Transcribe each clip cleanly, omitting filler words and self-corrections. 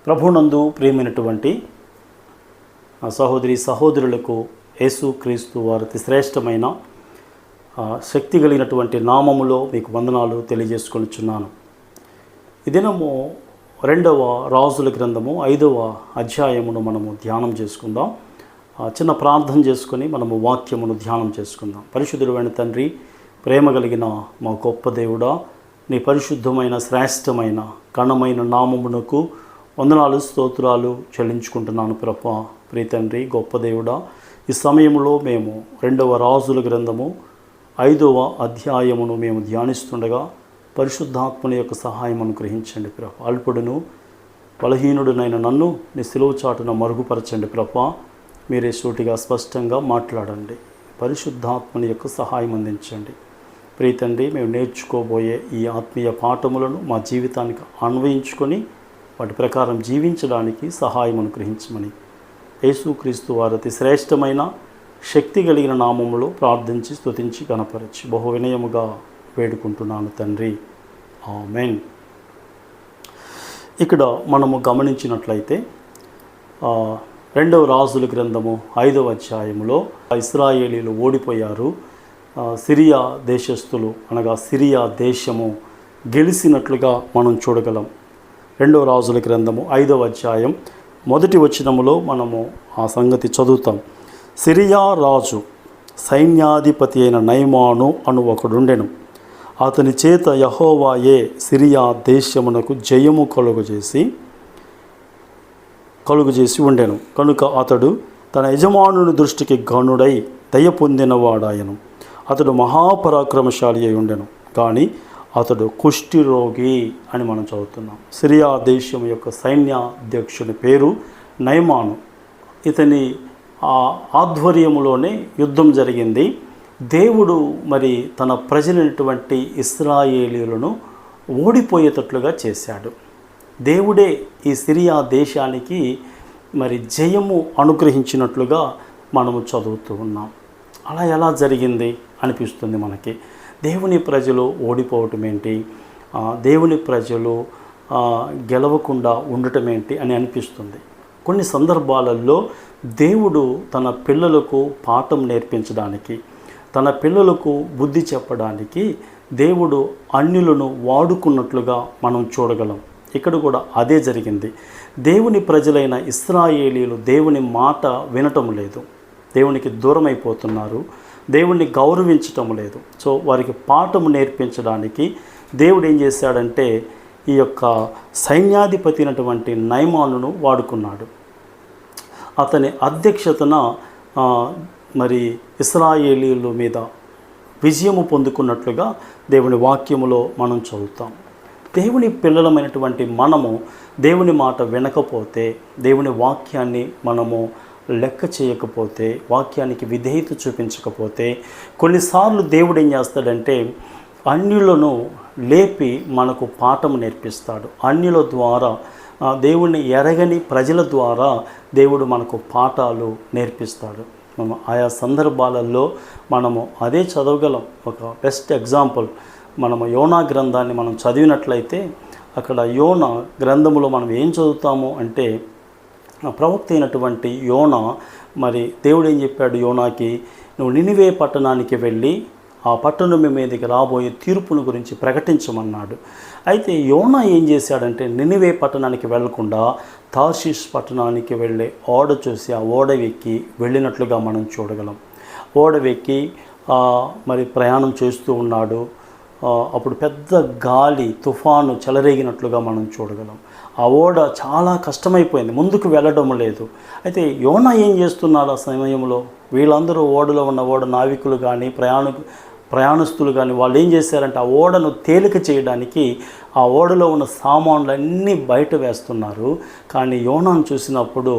ప్రభునందు ప్రియమైనటువంటి సహోదరి సహోదరులకు యేసుక్రీస్తు వారి అతి శ్రేష్టమైన శక్తి కలిగినటువంటి నామములో మీకు వందనాలు తెలియజేసుకొనిచున్నాను. ఈ దినము 2వ రాజుల గ్రంథము 5వ అధ్యాయమును మనము ధ్యానం చేసుకుందాం. చిన్న ప్రార్థన చేసుకొని మనము వాక్యమును ధ్యానం చేసుకుందాం. పరిశుద్ధుడైన తండ్రి, ప్రేమ కలిగిన మా గొప్ప దేవుడా, నీ పరిశుద్ధమైన శ్రేష్టమైన ఘనమైన నామమునకు వందనాలు స్తోత్రాలు చెల్లించుకుంటున్నాను ప్రభా. ప్రియ తండ్రి, గొప్ప దేవుడా, ఈ సమయంలో మేము 2వ రాజుల గ్రంథము 5వ అధ్యాయమును మేము ధ్యానిస్తుండగా పరిశుద్ధాత్మని యొక్క సహాయం అనుగ్రహించండి ప్రభా. అల్పుడును బలహీనుడునైన నన్ను నీ సిలువ చాటున మరుగుపరచండి ప్రభా. మీరే సూటిగా స్పష్టంగా మాట్లాడండి. పరిశుద్ధాత్మని యొక్క సహాయం అందించండి. ప్రియ తండ్రి, మేము నేర్చుకోబోయే ఈ ఆత్మీయ పాఠములను మా జీవితానికి అన్వయించుకొని వాటి ప్రకారం జీవించడానికి సహాయం అనుగ్రహించమని యేసుక్రీస్తు వారి అతి శ్రేష్టమైన శక్తి కలిగిన నామములో ప్రార్థించి స్తుతించి గణపరచి బహు వినయముగా వేడుకుంటున్నాను తండ్రి, ఆమేన్. ఇక్కడ మనము గమనించినట్లయితే 2వ రాజుల గ్రంథము 5వ అధ్యాయములో ఇశ్రాయేలీలు ఓడిపోయారు. సిరియా దేశస్థులు అనగా సిరియా దేశము గెలిచినట్లుగా మనం చూడగలం. 2వ రాజుల గ్రంథము 5వ అధ్యాయం 1వ వచనములో మనము ఆ సంగతి చదువుతాం. సిరియా రాజు సైన్యాధిపతి అయిన నయమాను అను ఒకడుండెను. అతని చేత యెహోవాయే సిరియా దేశమునకు జయము కలుగజేసి ఉండెను. కనుక అతడు తన యజమానుని దృష్టికి గనుడై దయ పొందినవాడాయను. అతడు మహాపరాక్రమశాలి అయి ఉండెను, కానీ అతడు కుష్ఠిరోగి అని మనం చదువుతున్నాం. సిరియా దేశం యొక్క సైన్యాధ్యక్షుని పేరు నయమాను. ఇతని ఆధ్వర్యములోనే యుద్ధం జరిగింది. దేవుడు మరి తన ప్రజలైనటువంటి ఇశ్రాయేలీయులను ఓడిపోయేటట్లుగా చేశాడు. దేవుడే ఈ సిరియా దేశానికి మరి జయము అనుగ్రహించినట్లుగా మనము చదువుతూ ఉన్నాం. అలా ఎలా జరిగింది అనిపిస్తుంది మనకి. దేవుని ప్రజలు ఓడిపోవటం ఏంటి, దేవుని ప్రజలు గెలవకుండా ఉండటం ఏంటి అని అనిపిస్తుంది. కొన్ని సందర్భాలలో దేవుడు తన పిల్లలకు పాఠం నేర్పించడానికి, తన పిల్లలకు బుద్ధి చెప్పడానికి దేవుడు అన్యులను వాడుకున్నట్లుగా మనం చూడగలం. ఇక్కడ కూడా అదే జరిగింది. దేవుని ప్రజలైన ఇశ్రాయేలీలు దేవుని మాట వినటం లేదు, దేవునికి దూరం అయిపోతున్నారు, దేవుణ్ణి గౌరవించటం లేదు. సో వారికి పాఠము నేర్పించడానికి దేవుడు ఏం చేశాడంటే ఈ యొక్క సైన్యాధిపతి అయినటువంటి నయమానును వాడుకున్నాడు. అతని అధ్యక్షతన మరి ఇశ్రాయేలీల మీద విజయము పొందుకున్నట్లుగా దేవుని వాక్యములో మనం చదువుతాం. దేవుని పిల్లలమైనటువంటి మనము దేవుని మాట వినకపోతే, దేవుని వాక్యాన్ని మనము లెక్క చేయకపోతే, వాక్యానికి విధేయత చూపించకపోతే, కొన్నిసార్లు దేవుడు ఏం చేస్తాడంటే అన్యులను లేపి మనకు పాఠం నేర్పిస్తాడు. అన్యుల ద్వారా, దేవుణ్ణి ఎరగని ప్రజల ద్వారా దేవుడు మనకు పాఠాలు నేర్పిస్తాడు. మనం ఆయా సందర్భాలలో మనము అదే చదవగలం. ఒక బెస్ట్ ఎగ్జాంపుల్, మనము యోనా గ్రంథాన్ని మనం చదివినట్లయితే అక్కడ యోనా గ్రంథములో మనం ఏం చదువుతాము అంటే, ప్రవక్త అయినటువంటి యోనా మరి దేవుడు ఏం చెప్పాడు యోనాకి, నువ్వు నినివే పట్టణానికి వెళ్ళి ఆ పట్టణం మీదకి రాబోయే తీర్పును గురించి ప్రకటించమన్నాడు. అయితే యోనా ఏం చేశాడంటే నినివే పట్టణానికి వెళ్లకుండా తార్షీష్ పట్టణానికి వెళ్ళే ఓడ చూసి ఆ ఓడ వెక్కి వెళ్ళినట్లుగా మనం చూడగలం. ఓడ వెక్కి మరి ప్రయాణం చేస్తూ ఉన్నాడు. అప్పుడు పెద్ద గాలి తుఫాను చెలరేగినట్లుగా మనం చూడగలం. ఆ ఓడ చాలా కష్టమైపోయింది, ముందుకు వెళ్ళడం లేదు. అయితే యోనా ఏం చేస్తున్నారు ఆ సమయంలో? వీళ్ళందరూ ఓడలో ఉన్న ఓడ నావికులు కానీ ప్రయాణస్తులు కానీ వాళ్ళు ఏం చేశారంటే ఆ ఓడను తేలిక చేయడానికి ఆ ఓడలో ఉన్న సామాన్లన్నీ బయట వేస్తున్నారు. కానీ యోనాను చూసినప్పుడు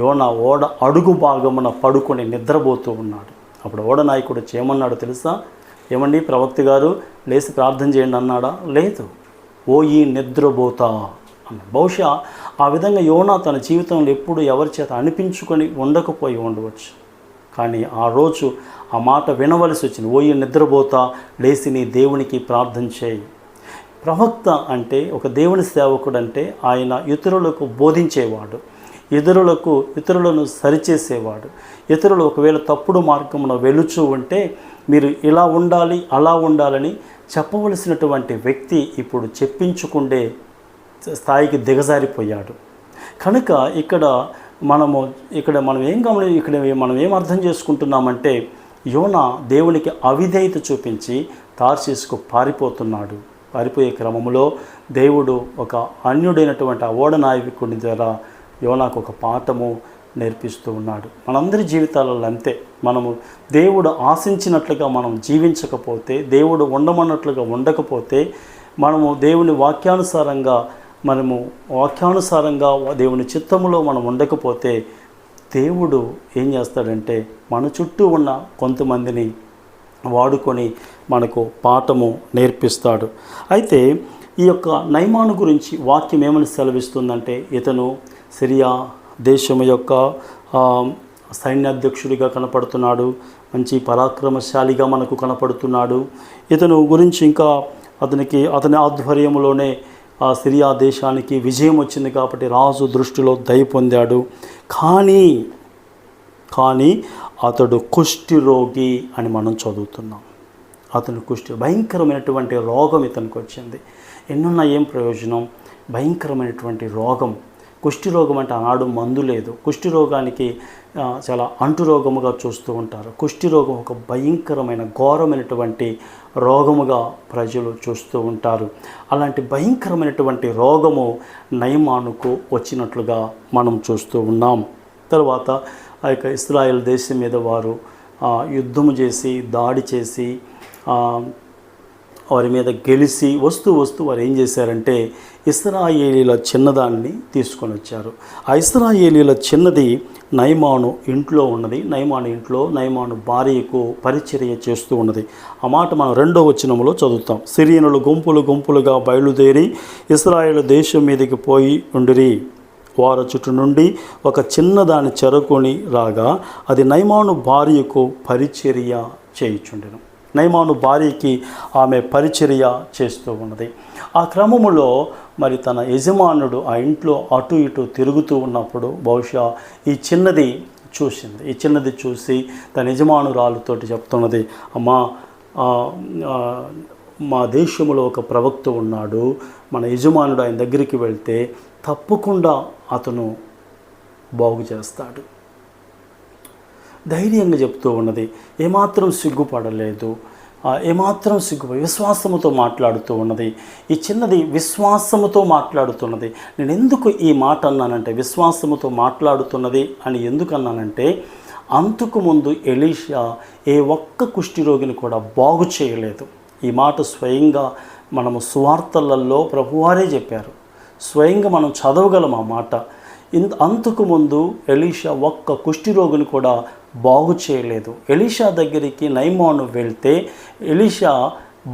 యోనా ఓడ అడుగు భాగమున పడుకొని నిద్రపోతూ ఉన్నాడు. అప్పుడు ఓడ నాయకుడు చేయమన్నాడు తెలుసా? ఏమండి ప్రవక్త గారు, లేచి ప్రార్థన చేయండి అన్నాడా? లేదు, ఓ ఈ నిద్రపోతా అన్నాడు. బహుశా ఆ విధంగా యోనా తన జీవితంలో ఎప్పుడు ఎవరి చేత అనిపించుకొని ఉండకపోయి ఉండవచ్చు. కానీ ఆ రోజు ఆ మాట వినవలసి వచ్చింది. ఓ ఈ నిద్రపోతా, లేచి నీ దేవునికి ప్రార్థన చేయి. ప్రవక్త అంటే ఒక దేవుని సేవకుడు అంటే ఆయన ఇతరులకు బోధించేవాడు, ఇతరులను సరిచేసేవాడు. ఇతరులు ఒకవేళ తప్పుడు మార్గంలో వెలుచూ ఉంటే మీరు ఇలా ఉండాలి అలా ఉండాలని చెప్పవలసినటువంటి వ్యక్తి ఇప్పుడు చెప్పించుకుండే స్థాయికి దిగజారిపోయాడు. కనుక ఇక్కడ మనం ఏం అర్థం చేసుకుంటున్నామంటే యోనా దేవునికి అవిధేయత చూపించి తార్షీషుకు పారిపోయే క్రమంలో దేవుడు ఒక అన్యుడైనటువంటి ఆ ఓడ నావికుడి ద్వారా యోనాకు ఒక పాఠము నేర్పిస్తూ ఉన్నాడు. మనందరి జీవితాలలో అంతే. మనము దేవుడు ఆశించినట్లుగా మనం జీవించకపోతే, దేవుడు ఉండమన్నట్లుగా ఉండకపోతే, మనము దేవుని వాక్యానుసారంగా దేవుని చిత్తములో మనం ఉండకపోతే దేవుడు ఏం చేస్తాడంటే మన చుట్టూ ఉన్న కొంతమందిని వాడుకొని మనకు పాఠము నేర్పిస్తాడు. అయితే ఈ యొక్క నయమాను గురించి వాక్యం ఏమని సెలవిస్తుందంటే, ఇతను సిరియా దేశం యొక్క సైన్యాధ్యక్షుడిగా కనపడుతున్నాడు, మంచి పరాక్రమశాలిగా మనకు కనపడుతున్నాడు. ఇతను గురించి ఇంకా అతని ఆధ్వర్యంలోనే ఆ సిరియా దేశానికి విజయం వచ్చింది కాబట్టి రాజు దృష్టిలో దయ పొందాడు. కానీ అతడు కుష్ఠిరోగి అని మనం చదువుతున్నాం. అతను భయంకరమైనటువంటి రోగం ఇతనికి వచ్చింది. ఎన్నున్నా ఏం ప్రయోజనం? భయంకరమైనటువంటి రోగం. కుష్ఠిరోగం అంటే ఆనాడు మందు లేదు. కుష్ఠిరోగానికి చాలా అంటురోగముగా చూస్తూ ఉంటారు. కుష్ఠిరోగం ఒక భయంకరమైన ఘోరమైనటువంటి రోగముగా ప్రజలు చూస్తూ ఉంటారు. అలాంటి భయంకరమైనటువంటి రోగము నయమానుకు వచ్చినట్లుగా మనం చూస్తూ ఉన్నాం. తర్వాత ఆ యొక్క ఇశ్రాయేల్ దేశం మీద వారు యుద్ధము చేసి దాడి చేసి వారి మీద గెలిచి వస్తూ వారు ఏం చేశారంటే ఇశ్రాయేలీల చిన్నదాన్ని తీసుకొని వచ్చారు. ఆ ఇశ్రాయేలీల చిన్నది నయమాను ఇంట్లో ఉన్నది. నయమాను భార్యకు పరిచర్య చేస్తూ ఉన్నది. ఆ మాట మనం 2వ వచనంలో చదువుతాం. సిరియనులు గుంపులుగా బయలుదేరి ఇశ్రాయేలు దేశం మీదకి పోయి ఉండిరి. వారి చుట్టూ నుండి ఒక చిన్నదాన్ని చెరకొని రాగా అది నయమాను భార్యకు పరిచర్య చేయుచుండెను. నయమాను భార్యకి ఆమె పరిచర్య చేస్తూ ఉన్నది. ఆ క్రమములో మరి తన యజమానుడు ఆ ఇంట్లో అటు ఇటు తిరుగుతూ ఉన్నప్పుడు బహుశా ఈ చిన్నది చూసి తన యజమానురాలుతోటి చెప్తున్నది, అమ్మా మా దేశంలో ఒక ప్రవక్త ఉన్నాడు, మన యజమానుడు ఆయన దగ్గరికి వెళ్తే తప్పకుండా అతను బాగు చేస్తాడు. ధైర్యంగా చెప్తూ ఉన్నది. ఏమాత్రం సిగ్గుపడలేదు, విశ్వాసముతో మాట్లాడుతూ ఉన్నది. ఈ చిన్నది విశ్వాసముతో మాట్లాడుతున్నది. నేను ఎందుకు ఈ మాట అన్నానంటే, విశ్వాసముతో మాట్లాడుతున్నది అని ఎందుకన్నానంటే, అంతకు ముందు ఎలీషా ఏ ఒక్క కుష్ఠిరోగిని కూడా బాగు చేయలేదు. ఈ మాట స్వయంగా మనము సువార్తలలో ప్రభువారే చెప్పారు. స్వయంగా మనం చదవగలం ఆ మాట. అంతకుముందు ఎలీషా ఒక్క కుష్ఠిరోగిని కూడా బాగు చేయలేదు. ఎలీషా దగ్గరికి నయమాను వెళ్తే ఎలీషా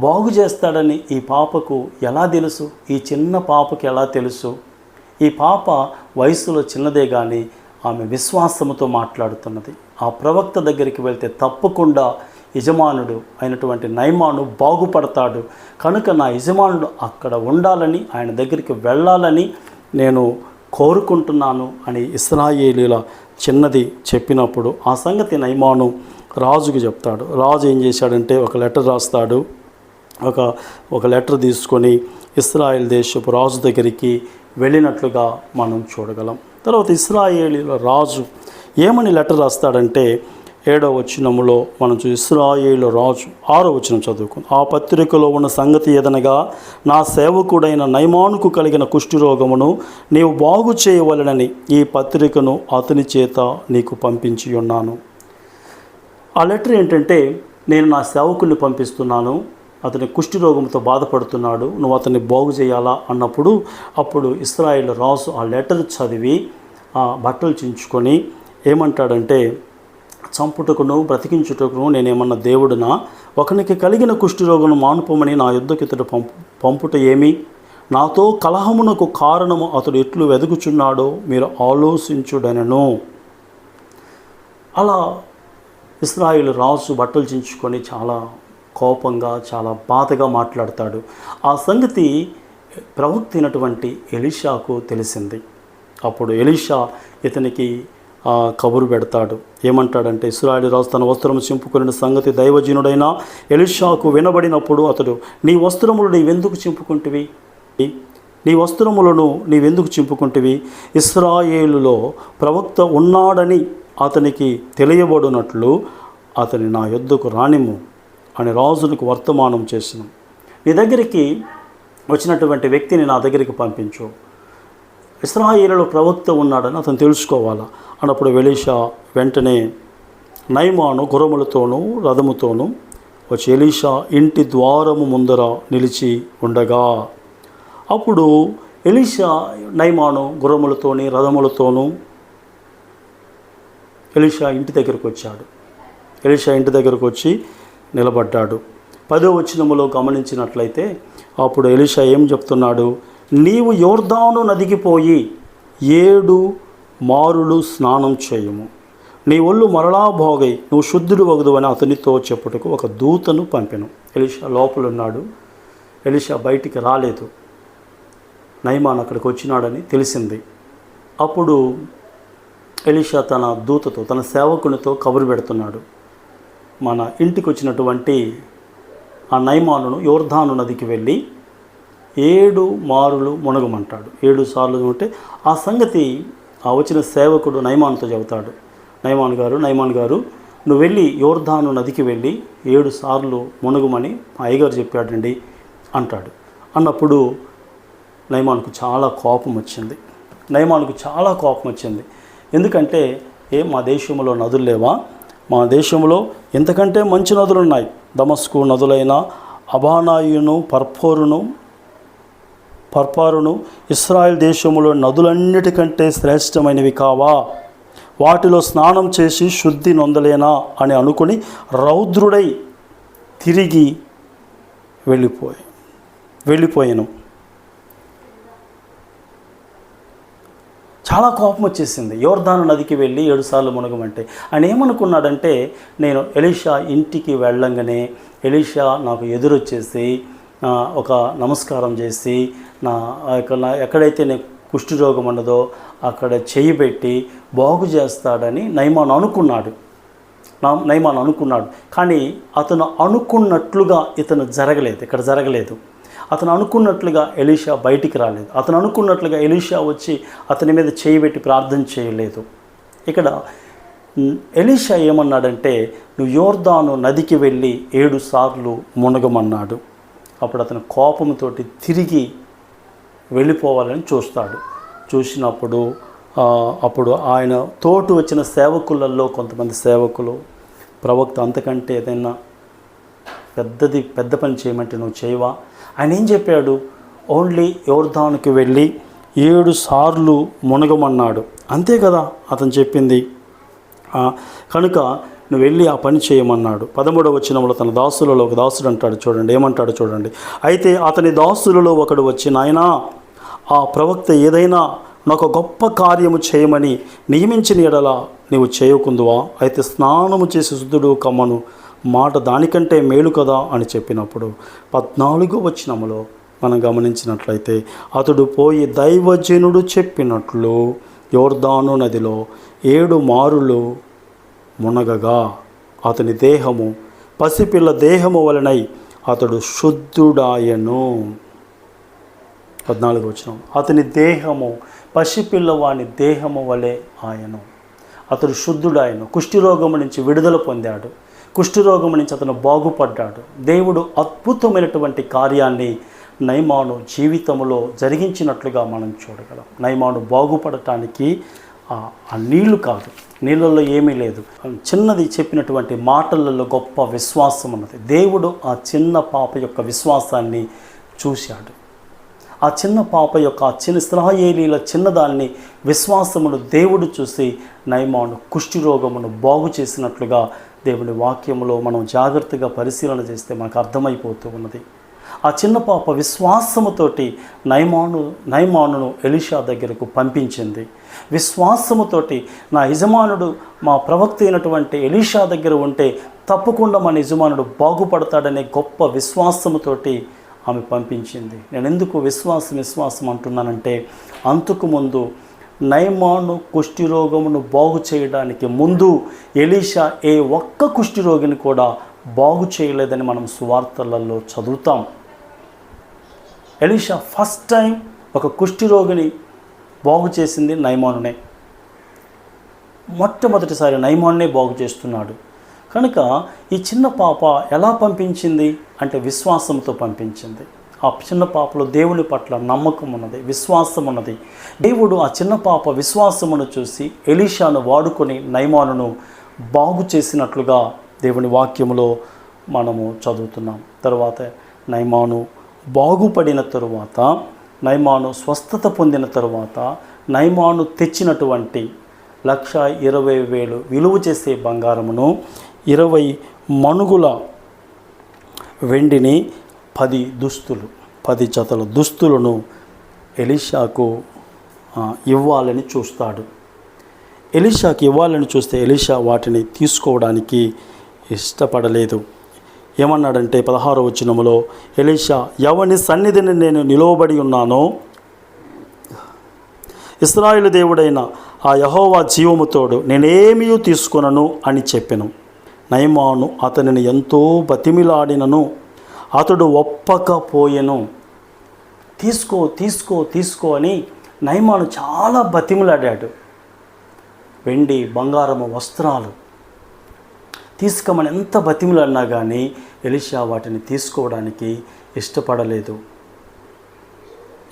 బాగు చేస్తాడని ఈ పాపకు ఎలా తెలుసు? ఈ చిన్న పాపకు ఎలా తెలుసు? ఈ పాప వయసులో చిన్నదే కానీ ఆమె విశ్వాసముతో మాట్లాడుతున్నది. ఆ ప్రవక్త దగ్గరికి వెళ్తే తప్పకుండా యజమానుడు అయినటువంటి నయమాను బాగుపడతాడు, కనుక నా యజమానుడు అక్కడ ఉండాలని, ఆయన దగ్గరికి వెళ్ళాలని నేను కోరుకుంటున్నాను అని ఇశ్రాయేలీల చిన్నది చెప్పినప్పుడు ఆ సంగతి నయమాను రాజుకు చెప్తాడు. రాజు ఏం చేశాడంటే ఒక లెటర్ రాస్తాడు. ఒక లెటర్ తీసుకొని ఇశ్రాయేల్ దేశపు రాజు దగ్గరికి వెళ్ళినట్లుగా మనం చూడగలం. తర్వాత ఇశ్రాయేలీల రాజు ఏమని లెటర్ రాస్తాడంటే 7వ వచనములో మనం ఇశ్రాయేలు రాజు 6వ వచనం చదువుకుని, ఆ పత్రికలో ఉన్న సంగతి ఏదనగా, నా సేవకుడైన నయమానుకు కలిగిన కుష్ఠిరోగమును నీవు బాగు చేయవలెనని ఈ పత్రికను అతని చేత నీకు పంపించి ఉన్నాను. ఆ లెటర్ ఏంటంటే, నేను నా సేవకుని పంపిస్తున్నాను, అతని కుష్ఠిరోగంతో బాధపడుతున్నాడు, నువ్వు అతన్ని బాగు చేయాలా అన్నప్పుడు అప్పుడు ఇశ్రాయేలు రాజు ఆ లెటర్ చదివి ఆ బట్టలు చించుకొని ఏమంటాడంటే, చంపుటకును బ్రతికించుటకును నేనేమన్నా దేవుడునా? ఒకనికి కలిగిన కుష్ఠిరోగను మానుపమని నా యుద్ధకు ఇతడు పంపుట ఏమి? నాతో కలహమునకు కారణము అతడు ఎట్లు వెదుకుచున్నాడో మీరు ఆలోచించుడనెను. అలా ఇశ్రాయేలు రాజు బట్టలు చించుకొని చాలా కోపంగా చాలా బాధగా మాట్లాడతాడు. ఆ సంగతి ప్రవక్త అయినటువంటి ఎలీషాకు తెలిసింది. అప్పుడు ఎలీషా ఇతనికి కబురు పెడతాడు. ఏమంటాడంటే, ఇశ్రాయేలు రాజు తన వస్త్రం చింపుకునే సంగతి దైవజనుడైన ఎలీషాకు వినబడినప్పుడు అతడు, నీ వస్త్రములు నీవెందుకు చింపుకుంటివి? నీ వస్త్రములను నీవెందుకు చింపుకుంటివి? ఇశ్రాయేలులో ప్రవక్త ఉన్నాడని అతనికి తెలియబడినట్లు అతని నా యొద్దకు రానిమ్ము అని రాజునికి వర్తమానం చేసిన. నీ దగ్గరికి వచ్చినటువంటి వ్యక్తిని నా దగ్గరికి పంపించు. ఇశ్రాయేలులో ప్రవక్త ఉన్నాడని అతను తెలుసుకోవాలా అన్నప్పుడు ఎలీషా వెంటనే నయమాను గుర్రములతోనూ రథముతోనూ వచ్చి ఎలీషా ఇంటి ద్వారము ముందర నిలిచి ఉండగా, అప్పుడు ఎలీషా నయమాను గుర్రములతోని రథములతోనూ ఎలీషా ఇంటి దగ్గరకు వచ్చాడు. ఎలీషా ఇంటి దగ్గరకు వచ్చి నిలబడ్డాడు. 10వ వచనములో గమనించినట్లయితే అప్పుడు ఎలీషా ఏం చెప్తున్నాడు? నీవు యోర్దాను నదికి పోయి 7 మారులు స్నానం చేయము, నీ ఒళ్ళు మరలా బాగై నువ్వు శుద్ధుడు వగదు అని అతనితో చెప్పుటకు ఒక దూతను పంపెను. ఎలీషా లోపలున్నాడు. ఎలీషా బయటికి రాలేదు. నయమాన్ అక్కడికి వచ్చినాడని తెలిసింది. అప్పుడు ఎలీషా తన దూతతో, తన సేవకునితో కబురు పెడుతున్నాడు. మన ఇంటికి వచ్చినటువంటి ఆ నయమానును యోర్దాను నదికి వెళ్ళి 7 మారులు మునగమంటాడు. 7 సార్లు ఉంటే ఆ సంగతి ఆ వచ్చిన సేవకుడు నయమానుతో చెబుతాడు. నయమాన్ గారు నువ్వు వెళ్ళి యోర్దాను నదికి వెళ్ళి 7 సార్లు మునగమని మా అయ్యగారు చెప్పాడండి అంటాడు. అన్నప్పుడు నయమానుకు చాలా కోపం వచ్చింది. ఎందుకంటే మా దేశంలో నదులు లేవా? మా దేశంలో ఎంతకంటే మంచి నదులు ఉన్నాయి. దమస్కు నదులైన అబానాయును పర్పారును ఇశ్రాయేల్ దేశంలో నదులన్నిటికంటే శ్రేష్టమైనవి కావా? వాటిలో స్నానం చేసి శుద్ధి నొందలేనా అని అనుకుని రౌద్రుడై తిరిగి వెళ్ళిపోయాను. చాలా కోపం వచ్చేసింది. యోర్దాను నదికి వెళ్ళి 7 సార్లు మునగమంటే ఆయన ఏమనుకున్నాడంటే, నేను ఎలీషా ఇంటికి వెళ్ళంగానే ఎలీషా నాకు ఎదురొచ్చేసి ఒక నమస్కారం చేసి ఎక్కడైతే నేను కుష్ఠరోగం ఉన్నదో అక్కడ చెయ్యి పెట్టి బాగు చేస్తాడని నయమాను అనుకున్నాడు. కానీ అతను అనుకున్నట్లుగా ఇక్కడ జరగలేదు. అతను అనుకున్నట్లుగా ఎలీషా బయటికి రాలేదు. అతను అనుకున్నట్లుగా ఎలీషా వచ్చి అతని మీద చేయి పెట్టి ప్రార్థన చేయలేదు. ఇక్కడ ఎలీషా ఏమన్నాడంటే, నువ్వు యోర్దాను నదికి వెళ్ళి 7 సార్లు మునగమన్నాడు. అప్పుడు అతను కోపంతో తిరిగి వెళ్ళిపోవాలని చూసినప్పుడు అప్పుడు ఆయన తోటి వచ్చిన సేవకులలో కొంతమంది సేవకులు, ప్రవక్త అంతకంటే ఏదైనా పెద్ద పని చేయమంటే నువ్వు చేయవా? ఆయన ఏం చెప్పాడు? ఓన్లీ యోర్దానుకి వెళ్ళి 7 సార్లు మునగమన్నాడు, అంతే కదా అతను చెప్పింది. కనుక నువ్వు వెళ్ళి ఆ పని చేయమన్నాడు. 13వ వచనంలో తన దాసులలో ఒక దాసుడు అంటాడు చూడండి, ఏమంటాడు చూడండి. అయితే అతని దాసులలో ఒకడు వచ్చి, నాయనా, ఆ ప్రవక్త ఏదైనా నాకు గొప్ప కార్యము చేయమని నియమించిన ఎడల నీవు చేయకుందువా? అయితే స్నానము చేసి శుద్ధుడు కమ్మను మాట దానికంటే మేలు కదా అని చెప్పినప్పుడు 14వ వచనములో మనం గమనించినట్లయితే, అతడు పోయి దైవజనుడు చెప్పినట్లు యోర్దాను నదిలో 7 మారులు మునగగా అతని దేహము పసిపిల్ల దేహము వలనై అతడు శుద్ధుడాయను. 14వ వచనం, అతని దేహము పసిపిల్లవాని దేహము వలె ఆయను. అతడు శుద్ధుడాయను. కుష్ఠరోగము నుంచి విడుదల పొందాడు. కుష్ఠరోగం నుంచి అతను బాగుపడ్డాడు. దేవుడు అద్భుతమైనటువంటి కార్యాన్ని నయమాను జీవితంలో జరిగించినట్లుగా మనం చూడగలం. నయమాను బాగుపడటానికి ఆ నీళ్లు కాదు, నీళ్ళల్లో ఏమీ లేదు, చిన్నది చెప్పినటువంటి మాటలలో గొప్ప విశ్వాసం ఉన్నది. దేవుడు ఆ చిన్న పాప యొక్క విశ్వాసాన్ని చూశాడు. ఆ చిన్న పాప యొక్క ఇశ్రాయేలీల చిన్నదాన్ని విశ్వాసమును దేవుడు చూసి నయమాను కుష్ఠరోగమును బాగు చేసినట్లుగా దేవుని వాక్యములో మనం జాగ్రత్తగా పరిశీలన చేస్తే మనకు అర్థమైపోతూ ఉన్నది. ఆ చిన్న పాప విశ్వాసముతోటి నయమానును ఎలీషా దగ్గరకు పంపించింది. విశ్వాసముతోటి నా యజమానుడు మా ప్రవక్త అయినటువంటి ఎలీషా దగ్గర ఉంటే తప్పకుండా మన యజమానుడు బాగుపడతాడనే గొప్ప విశ్వాసముతోటి ఆమె పంపించింది. నేను ఎందుకు విశ్వాసం అంటున్నానంటే, అంతకు ముందు నయమాను కుష్ఠిరోగమును బాగు చేయడానికి ముందు ఎలీషా ఏ ఒక్క కుష్ఠిరోగిని కూడా బాగు చేయలేదని మనం సువార్తలలో చదువుతాం. ఎలీషా ఫస్ట్ టైం ఒక కుష్ఠిరోగిని బాగు చేసింది నయమానునే. మొట్టమొదటిసారి నయమానునే బాగు చేస్తున్నాడు. కనుక ఈ చిన్న పాప ఎలా పంపించింది అంటే విశ్వాసంతో పంపించింది. ఆ చిన్న పాపలో దేవుని పట్ల నమ్మకం ఉన్నది, విశ్వాసం ఉన్నది. దేవుడు ఆ చిన్న పాప విశ్వాసమును చూసి ఎలీషాను వాడుకొని నయమానును బాగు చేసినట్లుగా దేవుని వాక్యములో మనము చదువుతున్నాం. తర్వాత నయమాను బాగుపడిన తరువాత, నయమాను స్వస్థత పొందిన తరువాత, నయమాను తెచ్చినటువంటి 1,20,000 విలువ చేసే బంగారమును, 20 మణుగుల వెండిని, 10 జతల దుస్తులను ఎలీషాకు ఇవ్వాలని చూస్తాడు. ఎలీషాకి ఇవ్వాలని చూస్తే ఎలీషా వాటిని తీసుకోవడానికి ఇష్టపడలేదు. ఏమన్నాడంటే 16వ వచనములో, ఎలీషా ఎవని సన్నిధిని నేను నిలవబడి ఉన్నానో ఇశ్రాయేలు దేవుడైన ఆ యెహోవా జీవముతోడు నేనేమీ తీసుకొనను అని చెప్పెను. నయమాను అతనిని ఎంతో బతిమిలాడినను అతడు ఒప్పకపోయెను. తీసుకో అని నయమాను చాలా బతిమిలాడాడు. వెండి, బంగారము, వస్త్రాలు తీసుకోమని ఎంత బతిమిలాడినా కానీ ఎలీషా వాటిని తీసుకోవడానికి ఇష్టపడలేదు.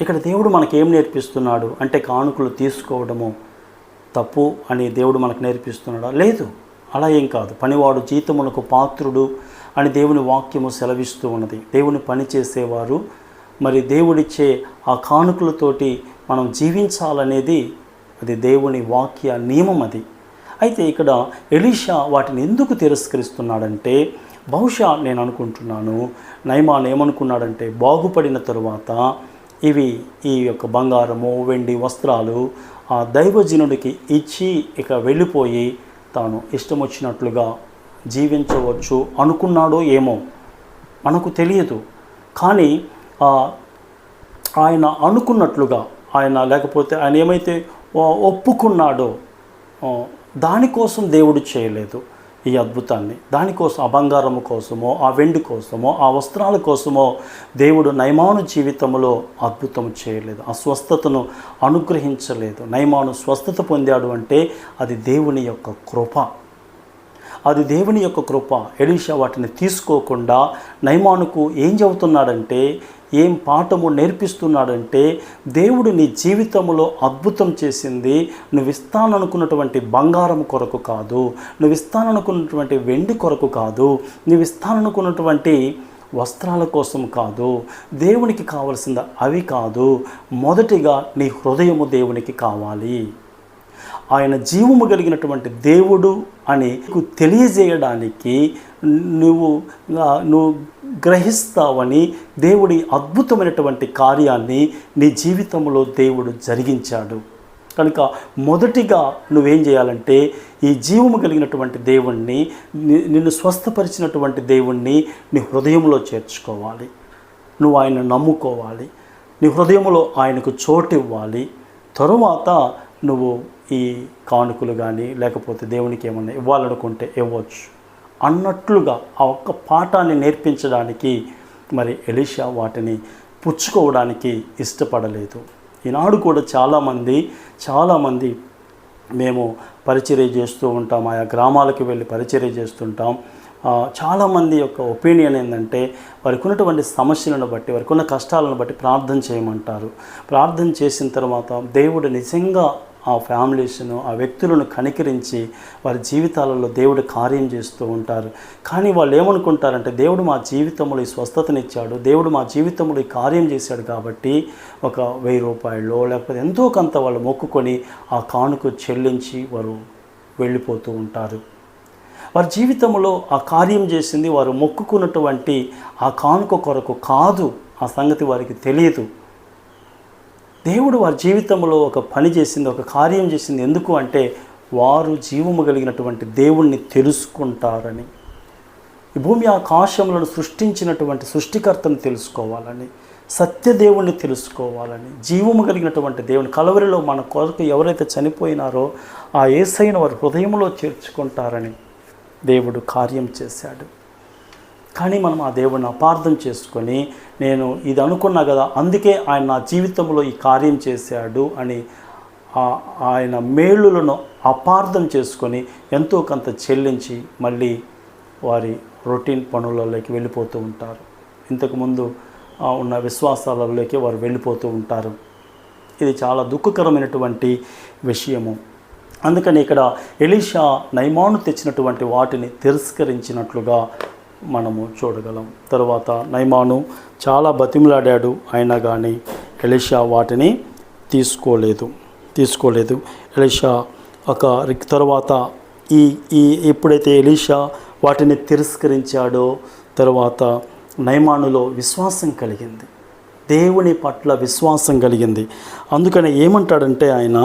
ఇక్కడ దేవుడు మనకేం నేర్పిస్తున్నాడు అంటే, కానుకలు తీసుకోవడము తప్పు అని దేవుడు మనకు నేర్పిస్తున్నాడా? లేదు, అలా ఏం కాదు. పనివాడు జీతమునకు పాత్రుడు అని దేవుని వాక్యము సెలవిస్తూ ఉన్నది. దేవుని పని చేసేవారు మరి దేవుడిచ్చే ఆ కానుకలతోటి మనం జీవించాలనేది అది దేవుని వాక్య నియమం. అది అయితే ఇక్కడ ఎలీషా వాటిని ఎందుకు తిరస్కరిస్తున్నాడంటే, బహుశా నేను అనుకుంటున్నాను నయమాను ఏమనుకున్నాడంటే, బాగుపడిన తరువాత ఈ యొక్క బంగారము, వెండి, వస్త్రాలు ఆ దైవజనుడికి ఇచ్చి ఇక వెళ్ళిపోయి తాను ఇష్టం వచ్చినట్లుగా జీవించవచ్చు అనుకున్నాడో ఏమో మనకు తెలియదు. కానీ ఆయన అనుకున్నట్లుగా లేకపోతే ఆయన ఏమైతే ఒప్పుకున్నాడో దానికోసం దేవుడు చేయలేదు ఈ అద్భుతాన్ని. దానికోసం, ఆ బంగారము కోసమో, ఆ వెండి కోసమో, ఆ వస్త్రాల కోసమో దేవుడు నయమాను జీవితంలో అద్భుతం చేయలేదు, ఆ స్వస్థతను అనుగ్రహించలేదు. నయమాను స్వస్థత పొందాడు అంటే అది దేవుని యొక్క కృప, అది దేవుని యొక్క కృప. ఎలీషా వాటిని తీసుకోకుండా నయమానుకు ఏం చెబుతున్నాడంటే, ఏం పాఠము నేర్పిస్తున్నాడంటే, దేవుడు నీ జీవితంలో అద్భుతం చేసింది నువ్వు ఇస్తాననుకున్నటువంటి బంగారం కొరకు కాదు, నువ్వు ఇస్తాననుకున్నటువంటి వెండి కొరకు కాదు, నువ్వు ఇస్తాననుకున్నటువంటి వస్త్రాల కోసం కాదు. దేవునికి కావలసింది అవి కాదు. మొదటిగా నీ హృదయము దేవునికి కావాలి. ఆయన జీవము కలిగినటువంటి దేవుడు అని నీకు తెలియజేయడానికి నువ్వు గ్రహిస్తావని దేవుడి అద్భుతమైనటువంటి కార్యాన్ని నీ జీవితంలో దేవుడు జరిగించాడు. కనుక మొదటిగా నువ్వేం చేయాలంటే, ఈ జీవము కలిగినటువంటి దేవుణ్ణి, నిన్ను స్వస్థపరిచినటువంటి దేవుణ్ణి నీ హృదయంలో చేర్చుకోవాలి. నువ్వు ఆయన నమ్ముకోవాలి, నీ హృదయంలో ఆయనకు చోటు ఇవ్వాలి. తరువాత నువ్వు ఈ కానుకలు కానీ లేకపోతే దేవునికి ఏమన్నా ఇవ్వాలనుకుంటే ఇవ్వచ్చు అన్నట్లుగా ఆ ఒక్క పాఠాన్ని నేర్పించడానికి మరి ఎలీషా వాటిని పుచ్చుకోవడానికి ఇష్టపడలేదు. ఈనాడు కూడా చాలామంది మేము పరిచర్య చేస్తూ ఉంటాం, ఆయా గ్రామాలకు వెళ్ళి పరిచర్య చేస్తుంటాం. చాలామంది యొక్క ఒపీనియన్ ఏంటంటే, వారికి ఉన్నటువంటి సమస్యలను బట్టి, వారికి ఉన్న కష్టాలను బట్టి ప్రార్థన చేయమంటారు. ప్రార్థన చేసిన తర్వాత దేవుడు నిజంగా ఆ ఫ్యామిలీస్ను, ఆ వ్యక్తులను కనికరించి వారి జీవితాలలో దేవుడు కార్యం చేస్తూ ఉంటారు. కానీ వాళ్ళు ఏమనుకుంటారంటే, దేవుడు మా జీవితంలో ఈ స్వస్థతనిచ్చాడు, దేవుడు మా జీవితంలో ఈ కార్యం చేశాడు కాబట్టి ఒక 1000 రూపాయలు లేకపోతే ఎంతో కొంత వాళ్ళు మొక్కుకొని ఆ కానుక చెల్లించి వారు వెళ్ళిపోతూ ఉంటారు. వారి జీవితంలో ఆ కార్యం చేసింది వారు మొక్కుకున్నటువంటి ఆ కానుక కొరకు కాదు. ఆ సంగతి వారికి తెలియదు. దేవుడు వారి జీవితంలో ఒక పని చేసింది, ఒక కార్యం చేసింది. ఎందుకు అంటే వారు జీవము కలిగినటువంటి దేవుణ్ణి తెలుసుకుంటారని, ఈ భూమి ఆకాశములను సృష్టించినటువంటి సృష్టికర్తను తెలుసుకోవాలని, సత్యదేవుణ్ణి తెలుసుకోవాలని, జీవము కలిగినటువంటి దేవుని, కలవరిలో మన కొరకు ఎవరైతే చనిపోయినారో ఆ యేసయ్యను వారి హృదయంలో చేర్చుకుంటారని దేవుడు కార్యం చేశాడు. కానీ మనం ఆ దేవుడిని అపార్థం చేసుకొని, నేను ఇది అనుకున్నా కదా అందుకే ఆయన నా జీవితంలో ఈ కార్యం చేశాడు అని ఆయన మేలులను అపార్థం చేసుకొని ఎంతో కొంత చెల్లించి మళ్ళీ వారి రొటీన్ పనులలోకి వెళ్ళిపోతూ ఉంటారు. ఇంతకుముందు ఉన్న విశ్వాసాలలోకి వారు వెళ్ళిపోతూ ఉంటారు. ఇది చాలా దుఃఖకరమైనటువంటి విషయము. అందుకని ఇక్కడ ఎలీషా నయమాను తెచ్చినటువంటి వాటిని తిరస్కరించినట్లుగా మనము చూడగలం. తర్వాత నయమాను చాలా బతిమలాడాడు, అయినా కానీ ఎలీషా వాటిని తీసుకోలేదు. ఎలీషా తర్వాత ఎప్పుడైతే ఎలీషా వాటిని తిరస్కరించాడో తర్వాత నయమానులో విశ్వాసం కలిగింది, దేవుని పట్ల విశ్వాసం కలిగింది. అందుకని ఏమంటాడంటే ఆయన